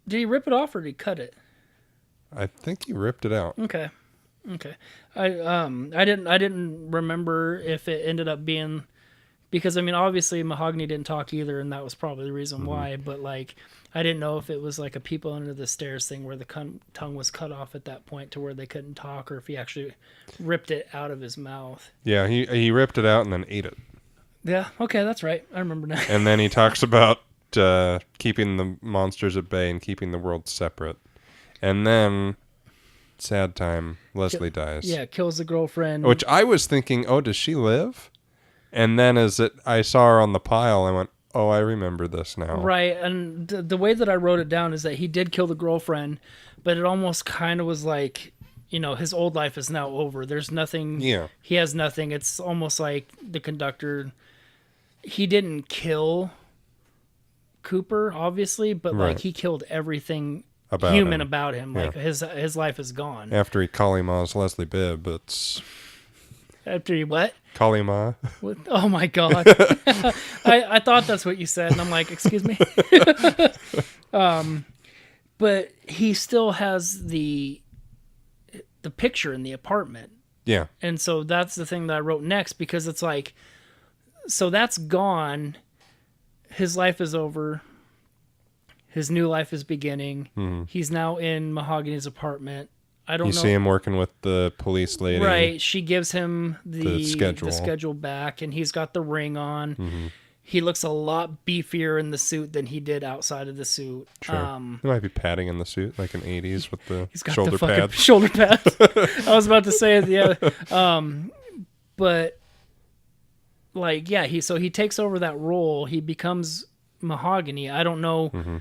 Did he rip it off, or did he cut it?
I think he ripped it out.
Okay. I didn't remember if it ended up being, because I mean obviously Mahogany didn't talk either, and that was probably the reason why. But like, I didn't know if it was like a people under the stairs thing where the tongue was cut off at that point to where they couldn't talk, or if he actually ripped it out of his mouth.
Yeah, he ripped it out and then ate it.
Yeah, okay, that's right. I remember now.
And then he talks about keeping the monsters at bay and keeping the world separate. And then, sad time, Leslie dies.
Yeah, kills the girlfriend.
Which I was thinking, oh, does she live? And then I saw her on the pile, I went, oh, I remember this now.
Right, and the way that I wrote it down is that he did kill the girlfriend, but it almost kind of was like, his old life is now over. There's nothing.
Yeah.
He has nothing. It's almost like the conductor he didn't kill Cooper, obviously, but
Right.
like he killed everything
About
human
him.
about him.
Yeah.
Like his life is gone.
After he Kalima's Leslie Bibb, it's
After he what?
Kalima.
What? Oh my god! I thought that's what you said, and I'm like, excuse me. But he still has the picture in the apartment,
Yeah.
and so that's the thing that I wrote next, because it's like, so that's gone. His life is over. His new life is beginning.
Mm-hmm.
He's now in Mahogany's apartment. I don't
You
know.
see him working with the police lady.
Right. She gives him the
schedule.
schedule back, and he's got the ring on.
Mm-hmm.
He looks a lot beefier in the suit than he did outside of the suit.
Sure. There might be padding in the suit, like in 80s with the
He's got
shoulder
the fucking
pads.
shoulder pads. I was about to say it, yeah. But like, yeah, he takes over that role. He becomes Mahogany. I don't know
Mm-hmm.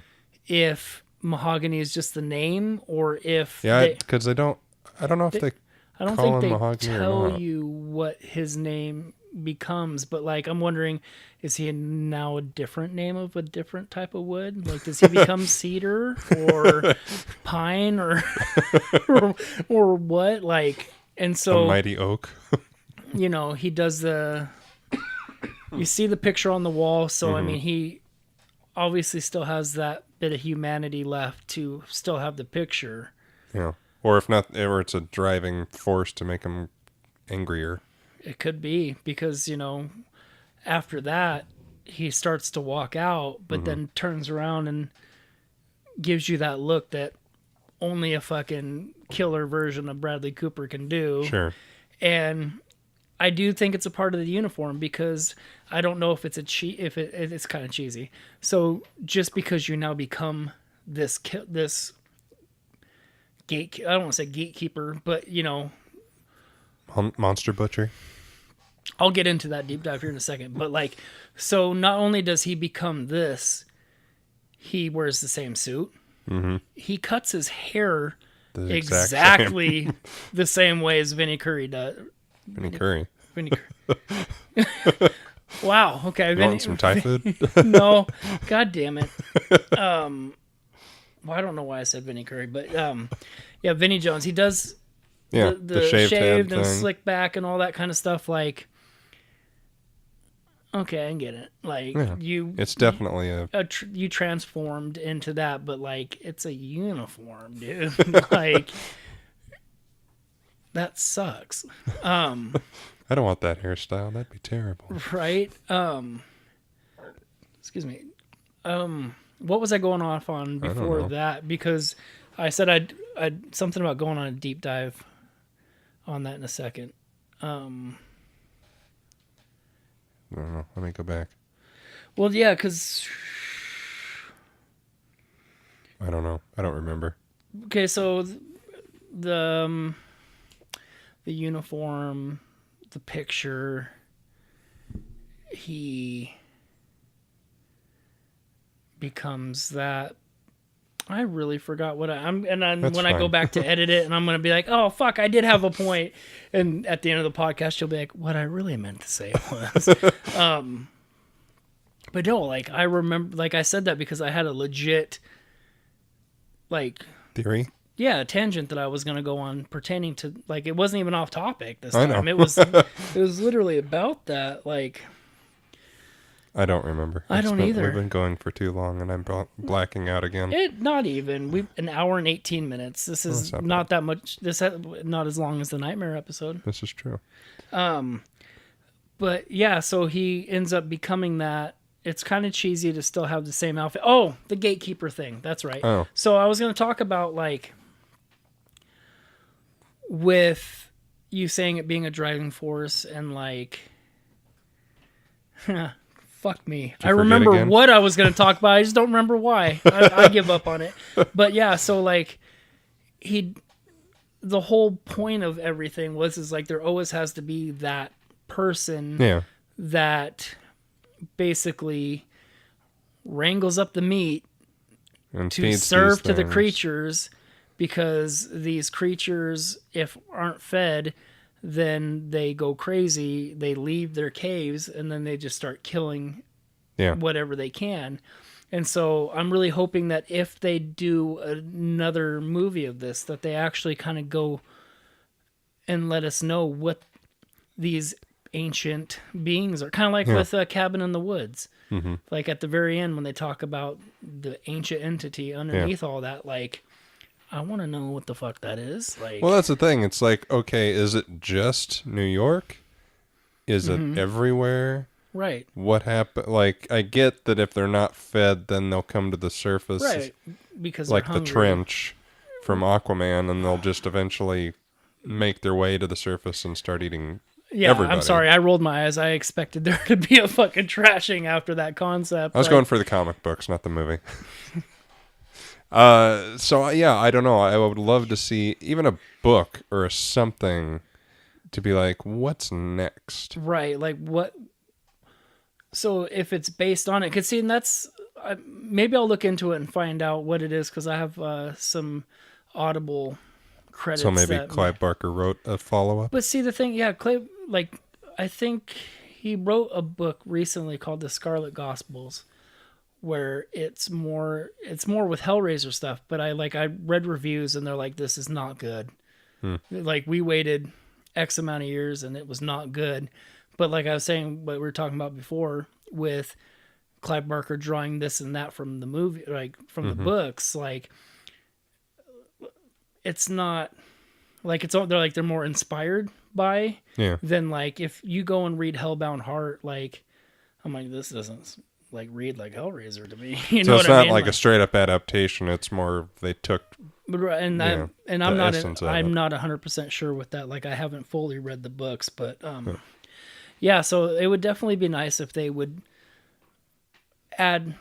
if Mahogany is just the name, or if
Yeah, because I don't know if they
I don't
call
think
him
they
Mahogany or
tell
not.
you what his name becomes, but like, I'm wondering, is he now a different name of a different type of wood? Like, does he become cedar or pine or what? Like, and
A
so,
mighty oak.
you know, he does you see the picture on the wall. So, I mean, he obviously still has that bit of humanity left to still have the picture.
Yeah. Or if not, or it's a driving force to make him angrier.
It could be, because, you know, after that, he starts to walk out, but then turns around and gives you that look that only a fucking killer version of Bradley Cooper can do.
Sure.
And I do think it's a part of the uniform, because I don't know if it's it's kind of cheesy. So just because you now become this I don't want to say gatekeeper, but, you know,
Monster Butcher.
I'll get into that deep dive here in a second. But like, so not only does he become this, he wears the same suit. Mm-hmm. He cuts his hair
The exact
exactly the same way as Vinnie Curry does.
Vinnie Curry.
Vinnie Curry. Wow. Okay.
You want some Thai food?
No. God damn it. Well, I don't know why I said Vinnie Curry, but yeah, Vinnie Jones. He does
Yeah,
the
shaved head
and
thing.
slick back and all that kind of stuff. Like, okay, I get it. Like,
Yeah. It's definitely
you transformed into that, but like, it's a uniform, dude. Like, that sucks.
I don't want that hairstyle. That'd be terrible.
Right? Excuse me. What was I going off on before
know.
that? Because I said I'd something about going on a deep dive on that in a second.
I don't know. Let me go back.
Well, yeah, because
I don't know. I don't remember.
okay, so the uniform, the picture, he becomes that. I really forgot what when I go
fine.
back to edit it, and I'm gonna be like, oh fuck, I did have a point. And at the end of the podcast, you'll be like, what I really meant to say was, but no, like, I remember, like, I said that because I had a legit, like,
Theory?
yeah, tangent that I was gonna go on pertaining to, like, it wasn't even off topic this
I
time.
know.
It was literally about that, like.
I don't remember.
I don't either.
We've been going for too long, and I'm blacking out again.
Not even. An hour and 18 minutes. This is
that's
not that much. Not as long as the Nightmare episode.
This is true.
But yeah, so he ends up becoming that. It's kind of cheesy to still have the same outfit. Oh, the gatekeeper thing. That's right.
Oh.
So I was going to talk about, like, with you saying it being a driving force and, like, fuck me. I remember
again?
what I was going to talk about. I just don't remember why. I give up on it. But yeah, so like the whole point of everything is like there always has to be that person
Yeah.
that basically wrangles up the meat
And
to
feeds
serve
these
to the
things.
creatures, because these creatures, if aren't fed, then they go crazy, they leave their caves, and then they just start killing whatever they can. And so I'm really hoping that if they do another movie of this, that they actually kind of go and let us know what these ancient beings are. Kind of like with Cabin in the Woods. Mm-hmm. Like at the very end when they talk about the ancient entity underneath all that, like, I want to know what the fuck that is. Like,
well, that's the thing. It's like, okay, is it just New York? Is it everywhere?
Right.
What happened? Like, I get that if they're not fed, then they'll come to the surface.
Right. Because
like
they're
the
hungry.
trench from Aquaman, and they'll just eventually make their way to the surface and start eating everybody.
I'm sorry. I rolled my eyes. I expected there to be a fucking trashing after that concept.
I was going for the comic books, not the movie. So yeah, I don't know. I would love to see even a book or something to be like, what's next?
Right. Like what? So if it's based on it, because see, and that's maybe I'll look into it and find out what it is, because I have some Audible credits.
So maybe Clive Barker wrote a follow-up.
But see, the thing, Clive, like, I think he wrote a book recently called The Scarlet Gospels, where it's more with Hellraiser stuff. But I read reviews and they're like, this is not good. Like, we waited X amount of years and it was not good. But like I was saying, what we were talking about before with Clive Barker drawing this and that from the movie, like from the books, like it's not like they're more inspired by than like if you go and read Hellbound Heart, like I'm like, this doesn't like read like Hellraiser to me. You know
so it's
what I
not
mean?
like a straight up adaptation. It's more they took.
And I'm not 100% sure with that. Like I haven't fully read the books, but yeah. So it would definitely be nice if they would add,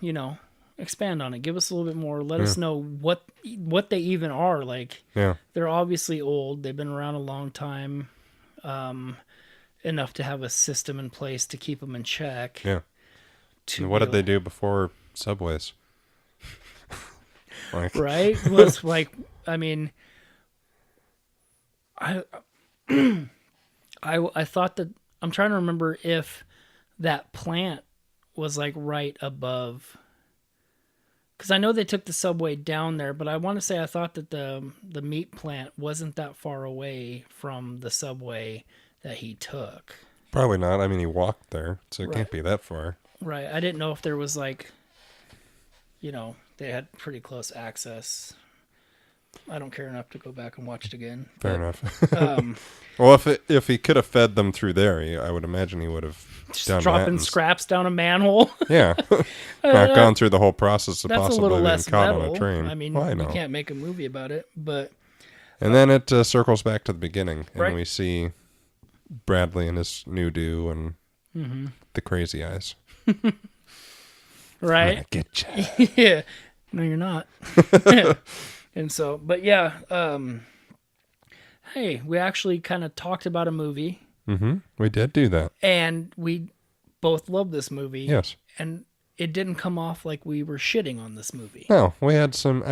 expand on it, give us a little bit more, let us know what they even are. Like they're obviously old, they've been around a long time, enough to have a system in place to keep them in check.
And what did they do before subways?
Right? Was like, I mean, I thought that, I'm trying to remember if that plant was like right above, because I know they took the subway down there, but I want to say I thought that the meat plant wasn't that far away from the subway that he took.
Probably not. I mean, he walked there, so it can't be that far.
Right. I didn't know if there was like, they had pretty close access. I don't care enough to go back and watch it again.
Fair enough. Well, if he could have fed them through there, I would imagine he would have
just dropping scraps down a manhole.
Yeah, not gone through the whole process of possibly being
less
caught
metal.
on a train.
I mean, you can't make a movie about it, but.
And then it circles back to the beginning, and
we
see Bradley and his new do and the crazy eyes.
Right?
I'm gonna get you.
Yeah. No, you're not. And so, but yeah, hey, we actually kind of talked about a movie.
Mm-hmm. We did do that.
And we both love this movie.
Yes.
And it didn't come off like we were shitting on this movie.
No, we had some,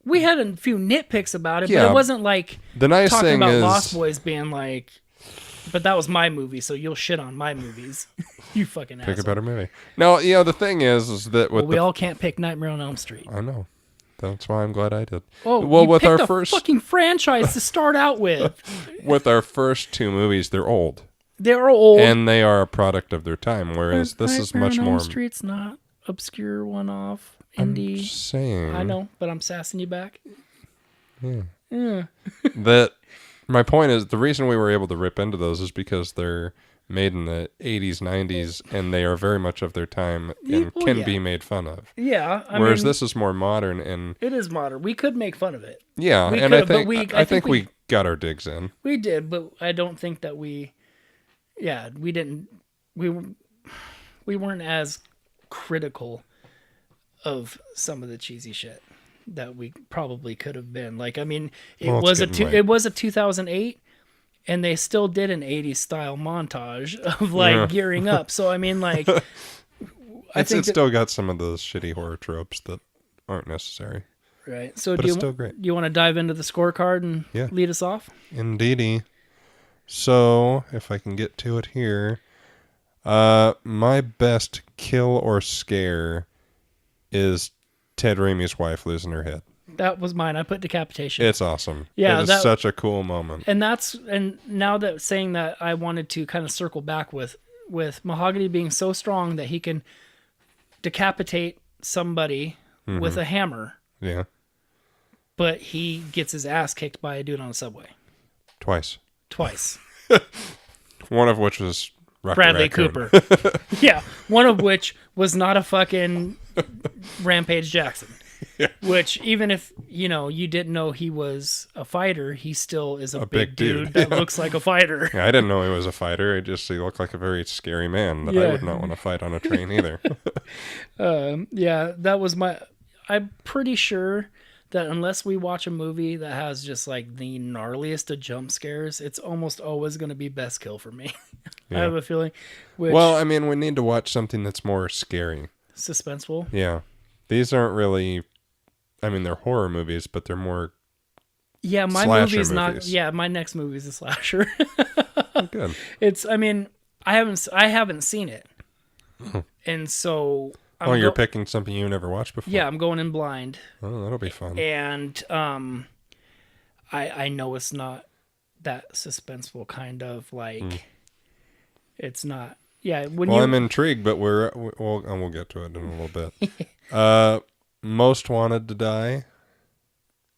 we had a few nitpicks about it,
yeah,
but it wasn't like
the nice
talking
thing
about
is,
Lost Boys being like, but that was my movie, so you'll shit on my movies. You fucking asshole.
Pick a better movie. No, the thing is that with
we all can't pick Nightmare on Elm Street.
I know. That's why I'm glad I did.
Oh,
well, with our
first fucking franchise to start out with.
With our first two movies, they're old.
They're old,
and they are a product of their time. Whereas this is much more.
Elm Street's not obscure, one-off indie.
I'm just saying.
I know, but I'm sassing you back.
Yeah. That my point is the reason we were able to rip into those is because they're made in the 80s, 90s, and they are very much of their time and can be made fun of.
Yeah.
Whereas this is more modern and...
It is modern. We could make fun of it.
Yeah, and I think we got our digs in.
We did, but I don't think that we... Yeah, we didn't... We weren't as critical of some of the cheesy shit that we probably could have been. Like, I mean, it was a 2008... And they still did an 80s style montage of like gearing up. So, I mean, like,
I think it still got some of those shitty horror tropes that aren't necessary.
Right. So,
but it's still great.
Do you want to dive into the scorecard and lead us off?
Indeedy. So, if I can get to it here, my best kill or scare is Ted Raimi's wife losing her head.
That was mine. I put decapitation.
It's awesome.
Yeah,
it is such a cool moment.
And now that saying that, I wanted to kind of circle back with Mahogany being so strong that he can decapitate somebody with a hammer.
Yeah.
But he gets his ass kicked by a dude on a subway.
Twice. One of which was
Bradley
Raccoon.
Cooper. Yeah. One of which was not a fucking Rampage Jackson.
Yeah.
Which, even if, you didn't know he was a fighter, he still is a big dude that looks like a fighter.
Yeah, I didn't know he was a fighter. He looked like a very scary man that I would not want to fight on a train either.
Yeah, that was I'm pretty sure that unless we watch a movie that has just like the gnarliest of jump scares, it's almost always going to be best kill for me. Yeah. I have a feeling.
Well, I mean, we need to watch something that's more scary.
Suspenseful.
Yeah. These aren't really, I mean, they're horror movies, but they're more
my movie's not. Yeah, my next movie is a slasher.
Good.
I haven't seen it. And so
you're picking something you never watched before?
Yeah, I'm going in blind.
Oh, that'll be fun.
And I know it's not that suspenseful kind of like it's not. Yeah,
I'm intrigued, but we'll get to it in a little bit. Most Wanted to Die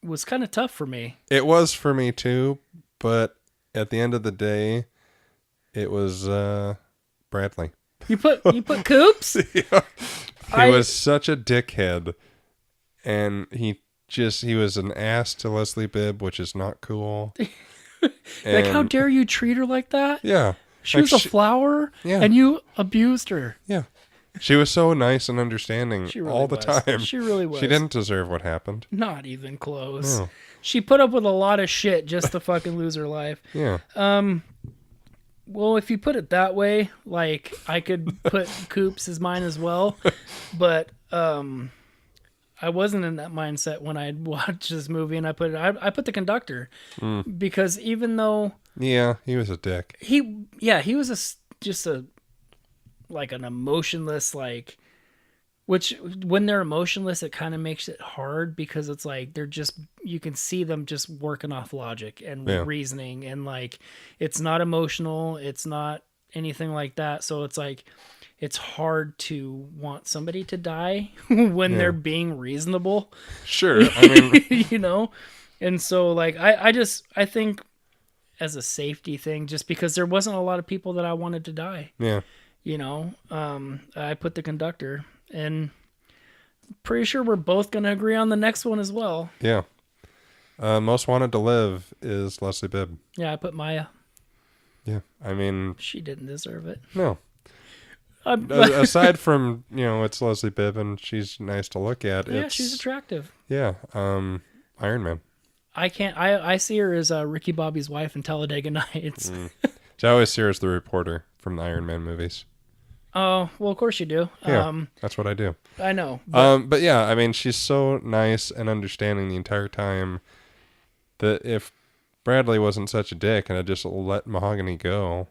was kind of tough for me.
It was for me too, but at the end of the day, it was Bradley.
You put Coops?
Yeah. He was such a dickhead, and he was an ass to Leslie Bibb, which is not cool.
Like, how dare you treat her like that?
Yeah.
She was a flower, and you abused her.
Yeah. She was so nice and understanding all the time.
She really was.
She didn't deserve what happened.
Not even close.
No.
She put up with a lot of shit just to fucking lose her life.
Yeah.
Well, if you put it that way, like, I could put Coops as mine as well, but I wasn't in that mindset when I watched this movie, and I put the conductor because even though
he was a dick.
He was just like an emotionless, like, which when they're emotionless, it kind of makes it hard because it's like you can see them just working off logic and reasoning, and like it's not emotional, it's not anything like that. So it's like it's hard to want somebody to die when they're being reasonable.
Sure, I mean,
and so like I think as a safety thing, just because there wasn't a lot of people that I wanted to die.
Yeah.
I put the conductor, and pretty sure we're both going to agree on the next one as well.
Yeah. Most Wanted to Live is Leslie Bibb.
Yeah, I put Maya.
Yeah. I mean,
she didn't deserve it.
No. Aside from, it's Leslie Bibb and she's nice to look at.
Yeah, she's attractive.
Yeah. Iron Man.
I see her as Ricky Bobby's wife in Talladega Nights.
I always see her as the reporter from the Iron Man movies.
Oh, well, of course you do.
Yeah, that's what I do.
I know.
But yeah, I mean, she's so nice and understanding the entire time that if Bradley wasn't such a dick and had just let Mahogany go,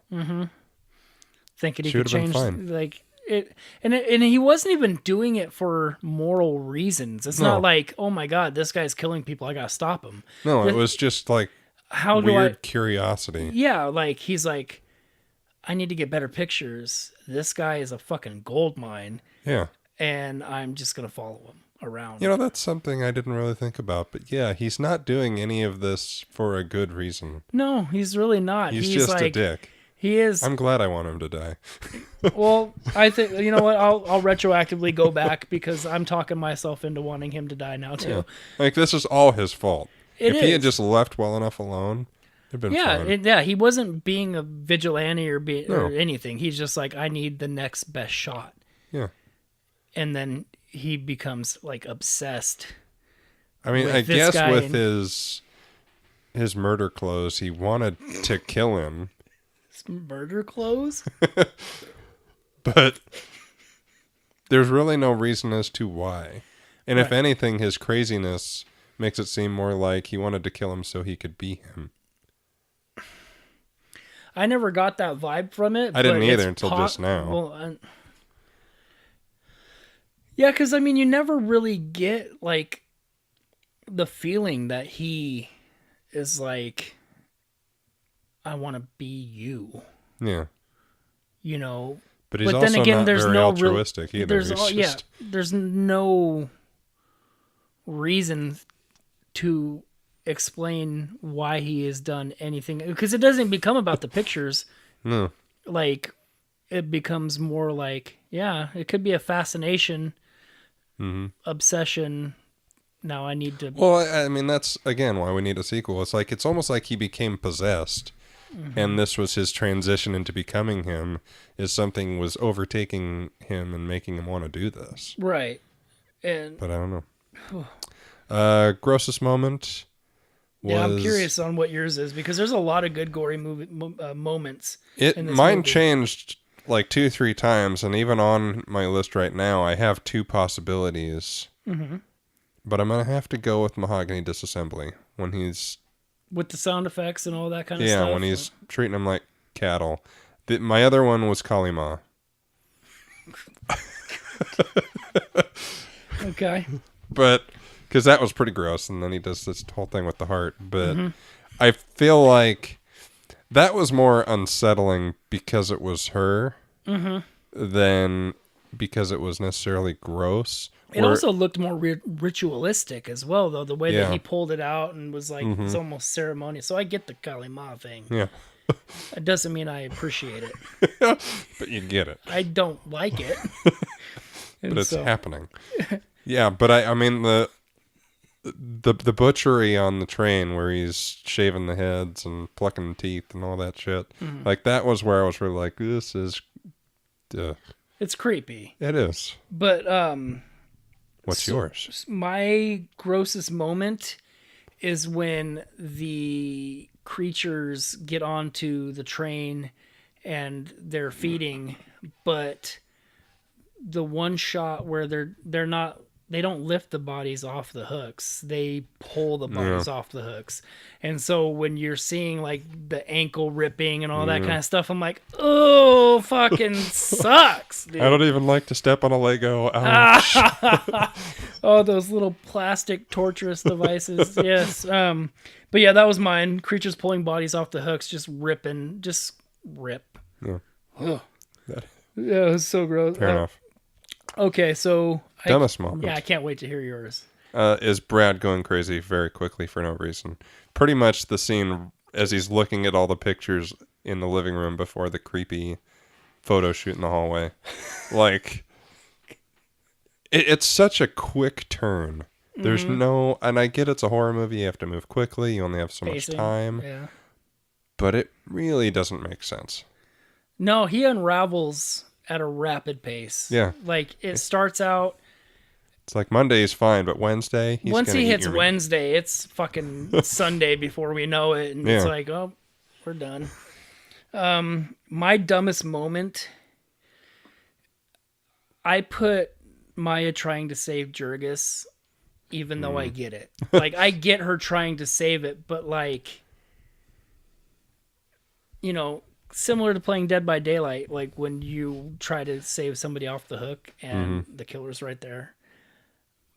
thinking he could change, like it, and he wasn't even doing it for moral reasons. It's not like, oh my god, this guy's killing people, I gotta stop him.
No, it was just like weird curiosity.
Yeah, like he's like, I need to get better pictures. This guy is a fucking gold mine.
Yeah.
And I'm just going to follow him around.
That's something I didn't really think about. But yeah, he's not doing any of this for a good reason.
No, he's really not.
He's just a dick.
He is.
I'm glad I want him to die.
Well, I think, you know what? I'll retroactively go back because I'm talking myself into wanting him to die now too.
Yeah. Like, this is all his fault. If he had just left well enough alone, it'd been fine.
He wasn't being a vigilante or anything. He's just like, I need the next best shot.
Yeah.
And then he becomes like obsessed.
I mean, I guess with his murder clothes, he wanted to kill him.
His murder clothes?
But there's really no reason as to why. And if anything, his craziness makes it seem more like he wanted to kill him so he could be him.
I never got that vibe from it.
I didn't
but
either until just now.
Well, yeah, because I mean, you never really get like the feeling that he is like, I want to be you.
Yeah.
You know.
But he's also not very altruistic either.
There's no reason to explain why he has done anything, because it doesn't become about the pictures.
No.
Like, it becomes more like, yeah, it could be a fascination, obsession. Now I need to.
Well, I mean, that's again why we need a sequel. It's almost like he became possessed, and this was his transition into becoming him. Is something was overtaking him and making him want to do this.
Right. But
I don't know. Grossest moment.
I'm curious on what yours is, because there's a lot of good gory moments.
Mine changed like 2-3 times, and even on my list right now, I have 2 possibilities. Mm-hmm. But I'm gonna have to go with Mahogany disassembly when he's
with the sound effects and all that kind of stuff.
Yeah, when he's treating them like cattle. My other one was Kalima.
Okay.
But because that was pretty gross, and then he does this whole thing with the heart. But I feel like that was more unsettling because it was her than because it was necessarily gross.
It also looked more ritualistic as well, though, the way that he pulled it out and was like, it's almost ceremonious. So I get the Kalima thing.
Yeah.
It doesn't mean I appreciate it.
But you get it.
I don't like it.
But it's happening. Yeah, but I mean the butchery on the train where he's shaving the heads and plucking the teeth and all that shit. Like, that was where I was really like, this is
it's creepy.
It is.
But
what's yours?
My grossest moment is when the creatures get onto the train and they're feeding, but the one shot where they don't lift the bodies off the hooks, they pull the bodies off the hooks. And so when you're seeing like the ankle ripping and all that kind of stuff, I'm like, oh, fucking sucks, dude.
I don't even like to step on a Lego. Ouch.
Oh, those little plastic torturous devices. Yes. But yeah, that was mine. Creatures pulling bodies off the hooks, just rip.
Yeah.
Oh. Yeah, it was so gross.
Fair enough.
Okay, so
dumbest moment.
Yeah, I can't wait to hear yours.
Is Brad going crazy very quickly for no reason. Pretty much the scene as he's looking at all the pictures in the living room before the creepy photo shoot in the hallway. Like, it's such a quick turn. There's no, and I get it's a horror movie, you have to move quickly, you only have so much time.
Yeah.
But it really doesn't make sense.
No, he unravels at a rapid pace.
Yeah.
Like, it starts out.
It's like Monday is fine, but Wednesday,
once he hits Wednesday, it's fucking Sunday before we know it. And it's like, oh, we're done. My dumbest moment, I put Maya trying to save Jurgis, even though I get it. Like, I get her trying to save it, but like, you know, similar to playing Dead by Daylight, like when you try to save somebody off the hook and the killer's right there.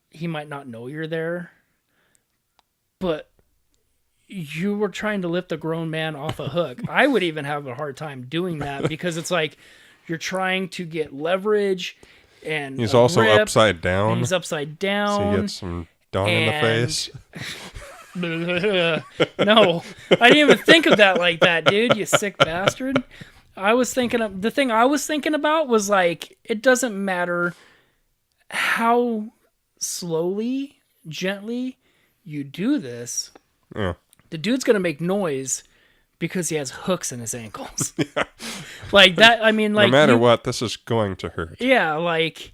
He might not know you're there, but you were trying to lift a grown man off a hook. I would even have a hard time doing that because it's like you're trying to get leverage, and
he's also upside down.
He's upside down.
So you get some dung in the face.
No, I didn't even think of that like that, dude. You sick bastard. The thing I was thinking about was like, it doesn't matter how slowly, gently you do this.
Yeah.
The dude's gonna make noise because he has hooks in his ankles. Yeah. Like that. I mean, like,
no matter what, this is going to hurt.
Yeah. Like,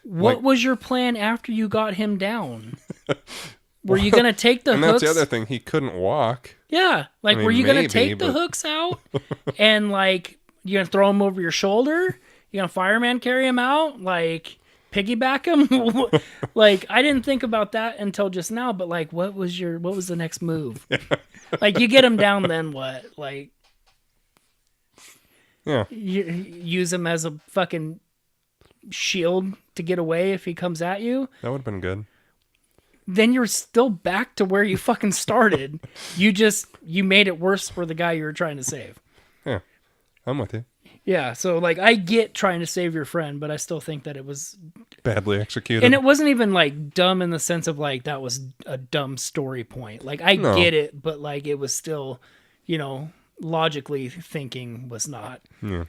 what was your plan after you got him down? Were you gonna take the hooks?
And that's the other thing. He couldn't walk.
Yeah. Like, were you gonna take the hooks out and like you gonna throw them over your shoulder? You gonna fireman carry him out? Like, piggyback him? Like, I didn't think about that until just now, but like, what was the next move? Like, you get him down, then what? Like,
Yeah.
use him as a fucking shield to get away if he comes at you,
That would have been good.
then you're still back to where you fucking started. You made it worse for the guy you were trying to save.
Yeah. I'm with you.
Yeah, so like I get trying to save your friend, but I still think that it was
Badly executed.
and it wasn't even like dumb in the sense of like that was a dumb story point. Like I get it, but like it was still, logically thinking was not.
Yeah.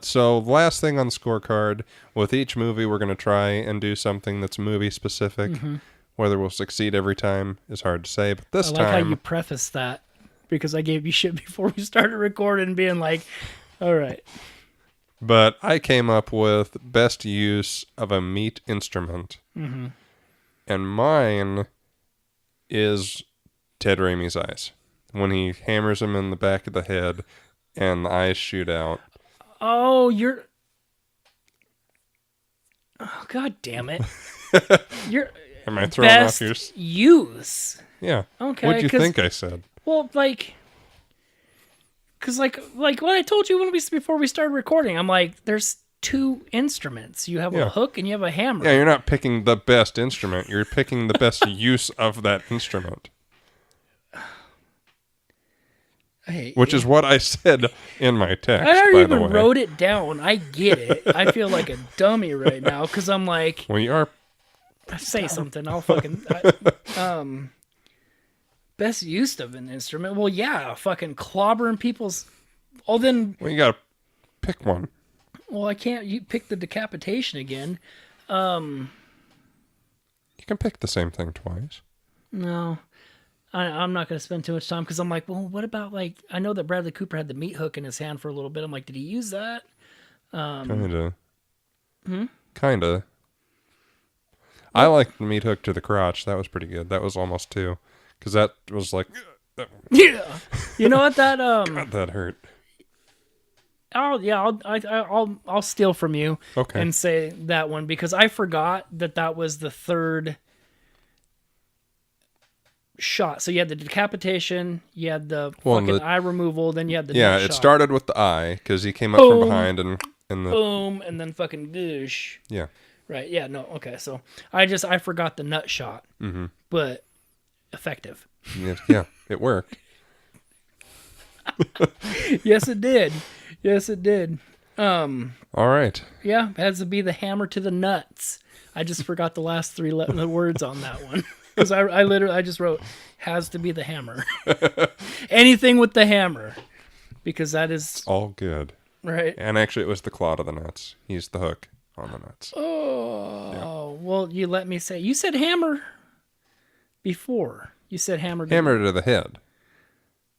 So last thing on the scorecard, with each movie we're going to try and do something that's movie specific.
Mm-hmm.
Whether we'll succeed every time is hard to say, but this
I like
time
how you preface that because I gave you shit before we started recording being like, all right.
But I came up with best use of a meat instrument.
Mm-hmm.
And mine is Ted Raimi's eyes. When he hammers him in the back of the head and the eyes shoot out.
Oh, oh, God damn it.
Am I throwing
best
off your...
use.
Yeah.
Okay.
What'd you think I said?
Well, like... Because, like what I told you before we started recording, I'm like, there's two instruments. You have a hook and you have a hammer.
Yeah, you're not picking the best instrument. You're picking the best use of that instrument. Which is what I said in my text,
I already
by the way.
even wrote it down. I get it. I feel like a dummy right now because I'm like...
Well, you are...
Say something. I'll fucking... Best use of an instrument? Well, yeah, fucking clobbering people's... Oh, then...
Well, you gotta pick one.
Well, I can't... You pick the decapitation again.
You can pick the same thing twice.
No. I'm not going to spend too much time because I'm like, well, what about like... I know that Bradley Cooper had the meat hook in his hand for a little bit. I'm like, did he use that?
Kinda. Kinda. I liked the meat hook to the crotch. That was pretty good. That was almost 2. Because that was like...
Yeah. You know what that...
God, that hurt.
I'll steal from you and say that one because I forgot that was the third shot. So you had the decapitation, you had the fucking eye removal, then you had the
it
shot.
started with the eye because he came up from behind and the
boom, and then fucking goosh.
Yeah.
Right. Yeah. No. Okay. So I forgot the nut shot, but effective.
Yeah, it worked.
Yes, it did. Yes, it did.
All right.
Yeah, it has to be the hammer to the nuts. I just forgot the last 3 words on that one because I just wrote has to be the hammer. Anything with the hammer, because that is
all good.
Right.
And actually, it was the claw to the nuts. He's the hook on the nuts.
Oh, well, you let me say. You said hammer before. You said hammer.
Hammer to the head.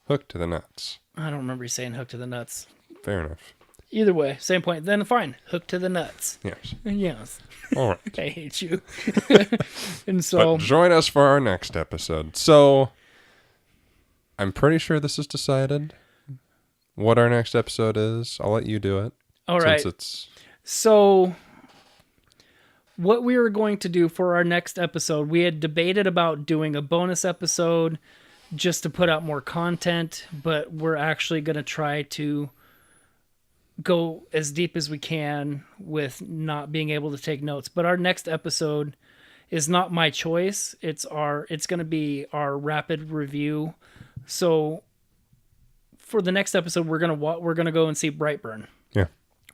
Hook to the nuts.
I don't remember you saying hook to the nuts.
Fair enough.
Either way, same point. Then fine. Hook to the nuts.
Yes.
Yes.
All right.
I hate you. And so...
But join us for our next episode. So, I'm pretty sure this is decided. What our next episode is. I'll let you do it.
All right.
Since it's...
So, what we were going to do for our next episode, we had debated about doing a bonus episode just to put out more content, but we're actually going to try to go as deep as we can with not being able to take notes. But our next episode is not my choice. It's going to be our rapid review. So for the next episode, we're going to go and see Brightburn.
Yeah.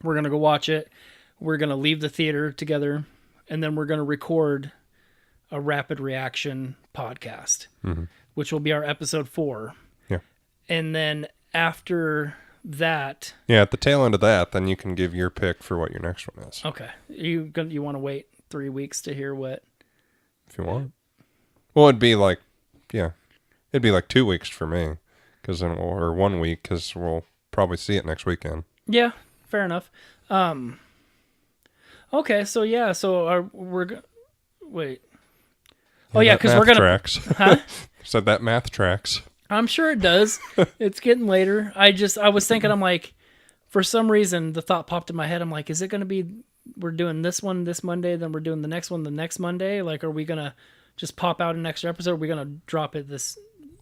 We're going to go watch it. We're going to leave the theater together, and then we're going to record a rapid reaction podcast, which will be our episode 4.
Yeah.
And then after that...
Yeah, at the tail end of that, then you can give your pick for what your next one is.
Okay. You want to wait 3 weeks to hear what?
If you want. Well, it'd be like 2 weeks for me, or 1 week, because we'll probably see it next weekend.
Yeah, fair enough. Okay, so yeah, wait. Oh yeah, because we're gonna
tracks.
Huh?
Said that math tracks.
I'm sure it does. It's getting later. I was thinking, I'm like, for some reason, the thought popped in my head. I'm like, is it going to be, we're doing this one this Monday, then we're doing the next one the next Monday? Like, are we going to just pop out an extra episode? Or are we going to drop it this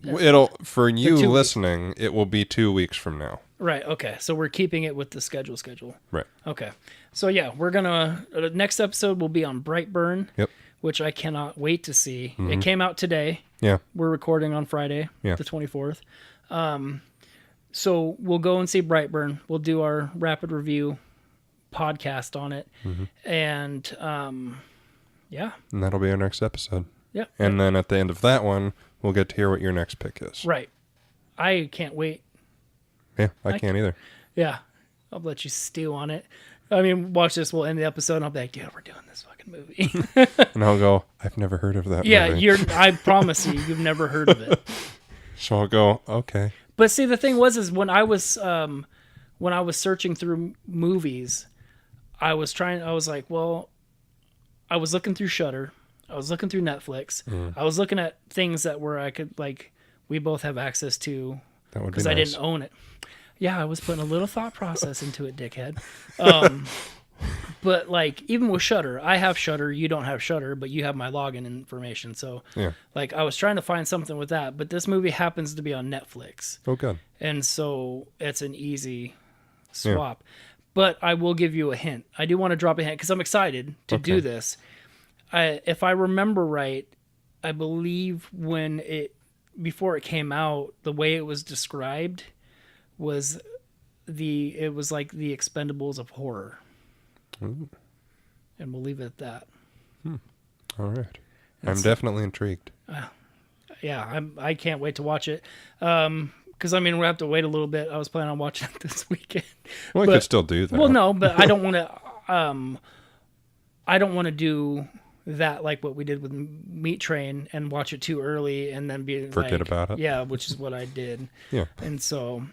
It'll, for you
2 weeks.
listening, it will be 2 weeks from now.
Right. Okay. So we're keeping it with the schedule.
Right.
Okay. So yeah, we're gonna next episode will be on Brightburn.
Yep.
Which I cannot wait to see.
Mm-hmm.
It came out today.
Yeah.
We're recording on Friday,
Yeah.
the 24th. So we'll go and see Brightburn. We'll do our rapid review podcast on it.
Mm-hmm.
And yeah.
And that'll be our next episode.
Yeah.
And then at the end of that one, we'll get to hear what your next pick is.
Right. I can't wait.
Yeah, I can't either.
Yeah. I'll let you stew on it. I mean, watch this. We'll end the episode and I'll be like, dude, we're doing this fucking movie.
And I'll go, I've never heard of that
Yeah,
movie.
I promise you've never heard of it.
So I'll go, okay.
But see, the thing is when I was searching through movies, I was like, well, I was looking through Shudder, I was looking through Netflix, I was looking at things that where I could, like, we both have access to,
That would be
because
nice.
I didn't own it. Yeah, I was putting a little thought process into it, dickhead. But like, even with Shudder, I have Shudder, you don't have Shudder, but you have my login information. So
Yeah.
like, I was trying to find something with that, but this movie happens to be on Netflix.
Oh, good.
And so it's an easy swap. But I will give you a hint. I do want to drop a hint because I'm excited to do this. If I remember right, I believe before it came out, the way it was described was it was like the Expendables of horror.
Ooh.
And we'll leave it at that.
All right. I'm definitely intrigued.
Yeah, I can't wait to watch it. Because I mean, we have to wait a little bit. I was planning on watching it this weekend.
Well, we could still do that.
Well, no, but I don't want to. I don't want to do that like what we did with Meat Train and watch it too early and then be
Forget about it.
Yeah, which is what I did.
Yeah.
And so,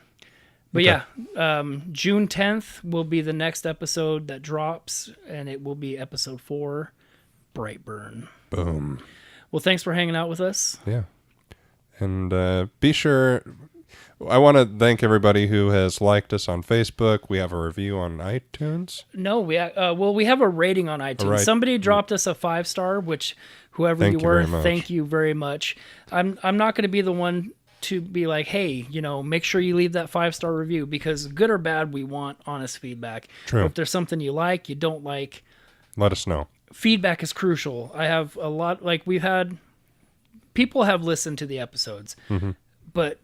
but
Okay.
yeah, June 10th will be the next episode that drops, and it will be episode 4, Brightburn.
Boom.
Well, thanks for hanging out with us.
Yeah. And be sure, I want to thank everybody who has liked us on Facebook. We have a review on iTunes.
No, we have a rating on iTunes.
Right.
Somebody dropped us a 5-star, which whoever
Thank
you
you
were,
very much.
thank you very much. I'm not going to be the one to be like, hey, make sure you leave that 5-star review, because good or bad, we want honest feedback.
True.
If there's something you like, you don't like,
Let us know.
feedback is crucial. I have a lot, like people have listened to the episodes, but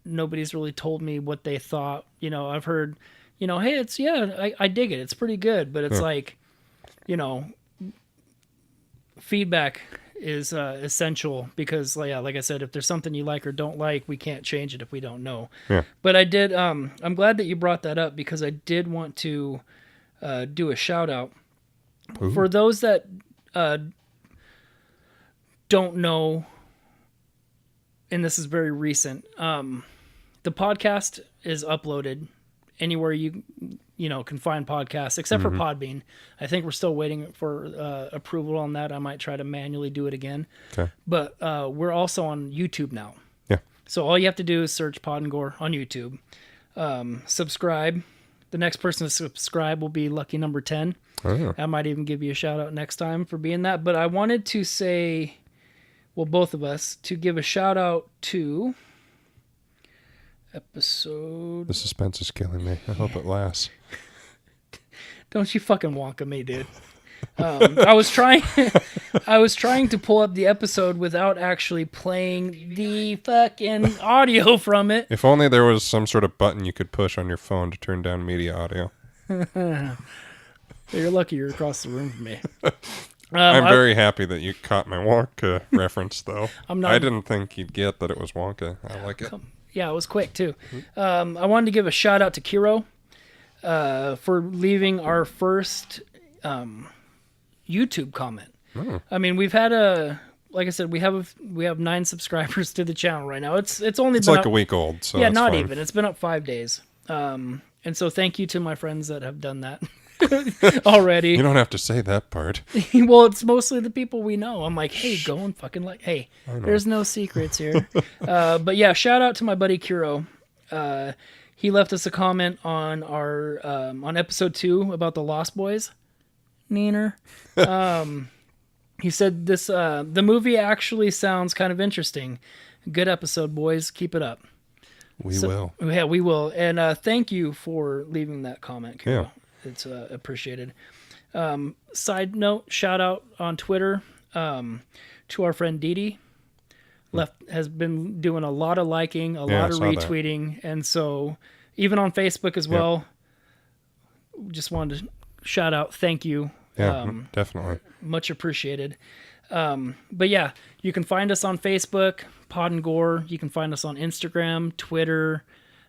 nobody's really told me what they thought. I've heard, hey, I dig it. It's pretty good, but it's like, feedback is essential, because like I said, if there's something you like or don't like, we can't change it if we don't know.
Yeah.
But I did, I'm glad that you brought that up, because I did want to do a shout out for those that don't know, and this is very recent. The podcast is uploaded anywhere you can find podcasts, except for Podbean. I think we're still waiting for approval on that. I might try to manually do it again.
Okay.
But we're also on YouTube now.
Yeah.
So all you have to do is search Pod Gore on YouTube. Subscribe. The next person to subscribe will be lucky number 10.
Oh.
I might even give you a shout out next time for being that. But I wanted to say, well, both of us, to give a shout out to episode.
The suspense is killing me. I hope it lasts.
Don't you fucking wonka me, dude. I was trying to pull up the episode without actually playing the fucking audio from it.
If only there was some sort of button you could push on your phone to turn down media audio.
You're lucky you're across the room from me.
I'm very happy that you caught my Wonka reference, though.
I'm not-
I didn't think you'd get that it was Wonka. I like it.
Yeah, it was quick too. I wanted to give a shout out to Kiro for leaving our first YouTube comment.
Oh.
I mean, we've had like I said, we have 9 subscribers to the channel right now. It's only
It's
been
like
up,
a week old, so
yeah,
it's
not
fine.
even. It's been up 5 days. And so thank you to my friends that have done that already.
You don't have to say that part.
Well, it's mostly the people we know. I'm like, hey, go and fucking hey, there's no secrets here. But yeah, shout out to my buddy Kuro. He left us a comment on our on episode 2 about the Lost Boys. Neener. He said this the movie actually sounds kind of interesting. Good episode, boys. Keep it up.
We will.
Yeah, we will. And thank you for leaving that comment, Carol.
Yeah.
It's appreciated. Side note, shout out on Twitter to our friend Dee has been doing a lot of liking, a lot of retweeting, and so even on Facebook as well. Just wanted to shout out, thank you.
Yeah, definitely.
Much appreciated. But yeah, you can find us on Facebook, Pod Gore. You can find us on Instagram, Twitter,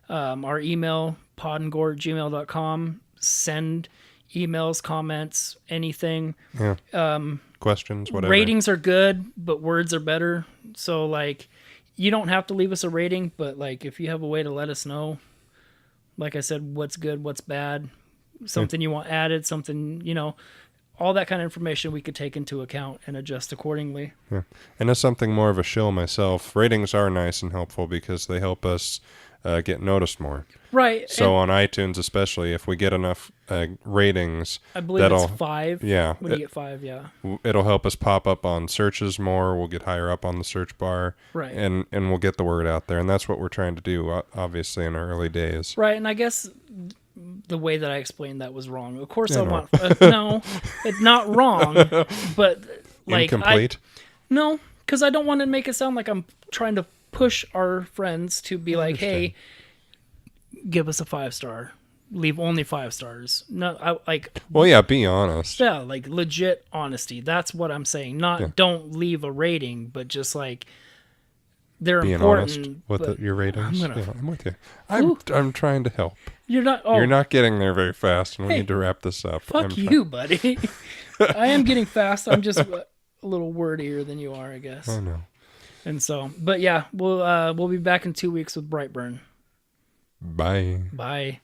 our email, podandgore@gmail.com. Send emails, comments, anything.
Yeah. Questions, whatever.
Ratings are good, but words are better. So like, you don't have to leave us a rating, but like, if you have a way to let us know, like I said, what's good, what's bad, something you want added, something, all that kind of information we could take into account and adjust accordingly.
Yeah. And as something more of a shill myself, ratings are nice and helpful because they help us get noticed more.
Right.
So on iTunes especially, if we get enough ratings,
I believe it's 5.
Yeah.
When you get 5, yeah.
It'll help us pop up on searches more. We'll get higher up on the search bar.
Right.
And we'll get the word out there. And that's what we're trying to do, obviously, in our early days.
Right. And I guess the way that I explained that was wrong. Of course, I want... no, it's not wrong, but like...
Incomplete?
No, because I don't want to make it sound like I'm trying to push our friends to be like, hey, give us a 5-star. Leave only 5 stars. No,
Well, yeah, be honest.
Yeah, like legit honesty. That's what I'm saying. Not don't leave a rating, but just like they're
being
important.
Honest with your ratings. I'm with you. I'm trying to help.
You're not. Oh,
you're not getting there very fast, and we need to wrap this up.
Fuck you, buddy. I am getting fast. I'm just a little wordier than you are, I guess.
I know.
And so, but yeah, we'll be back in 2 weeks with Brightburn.
Bye.
Bye.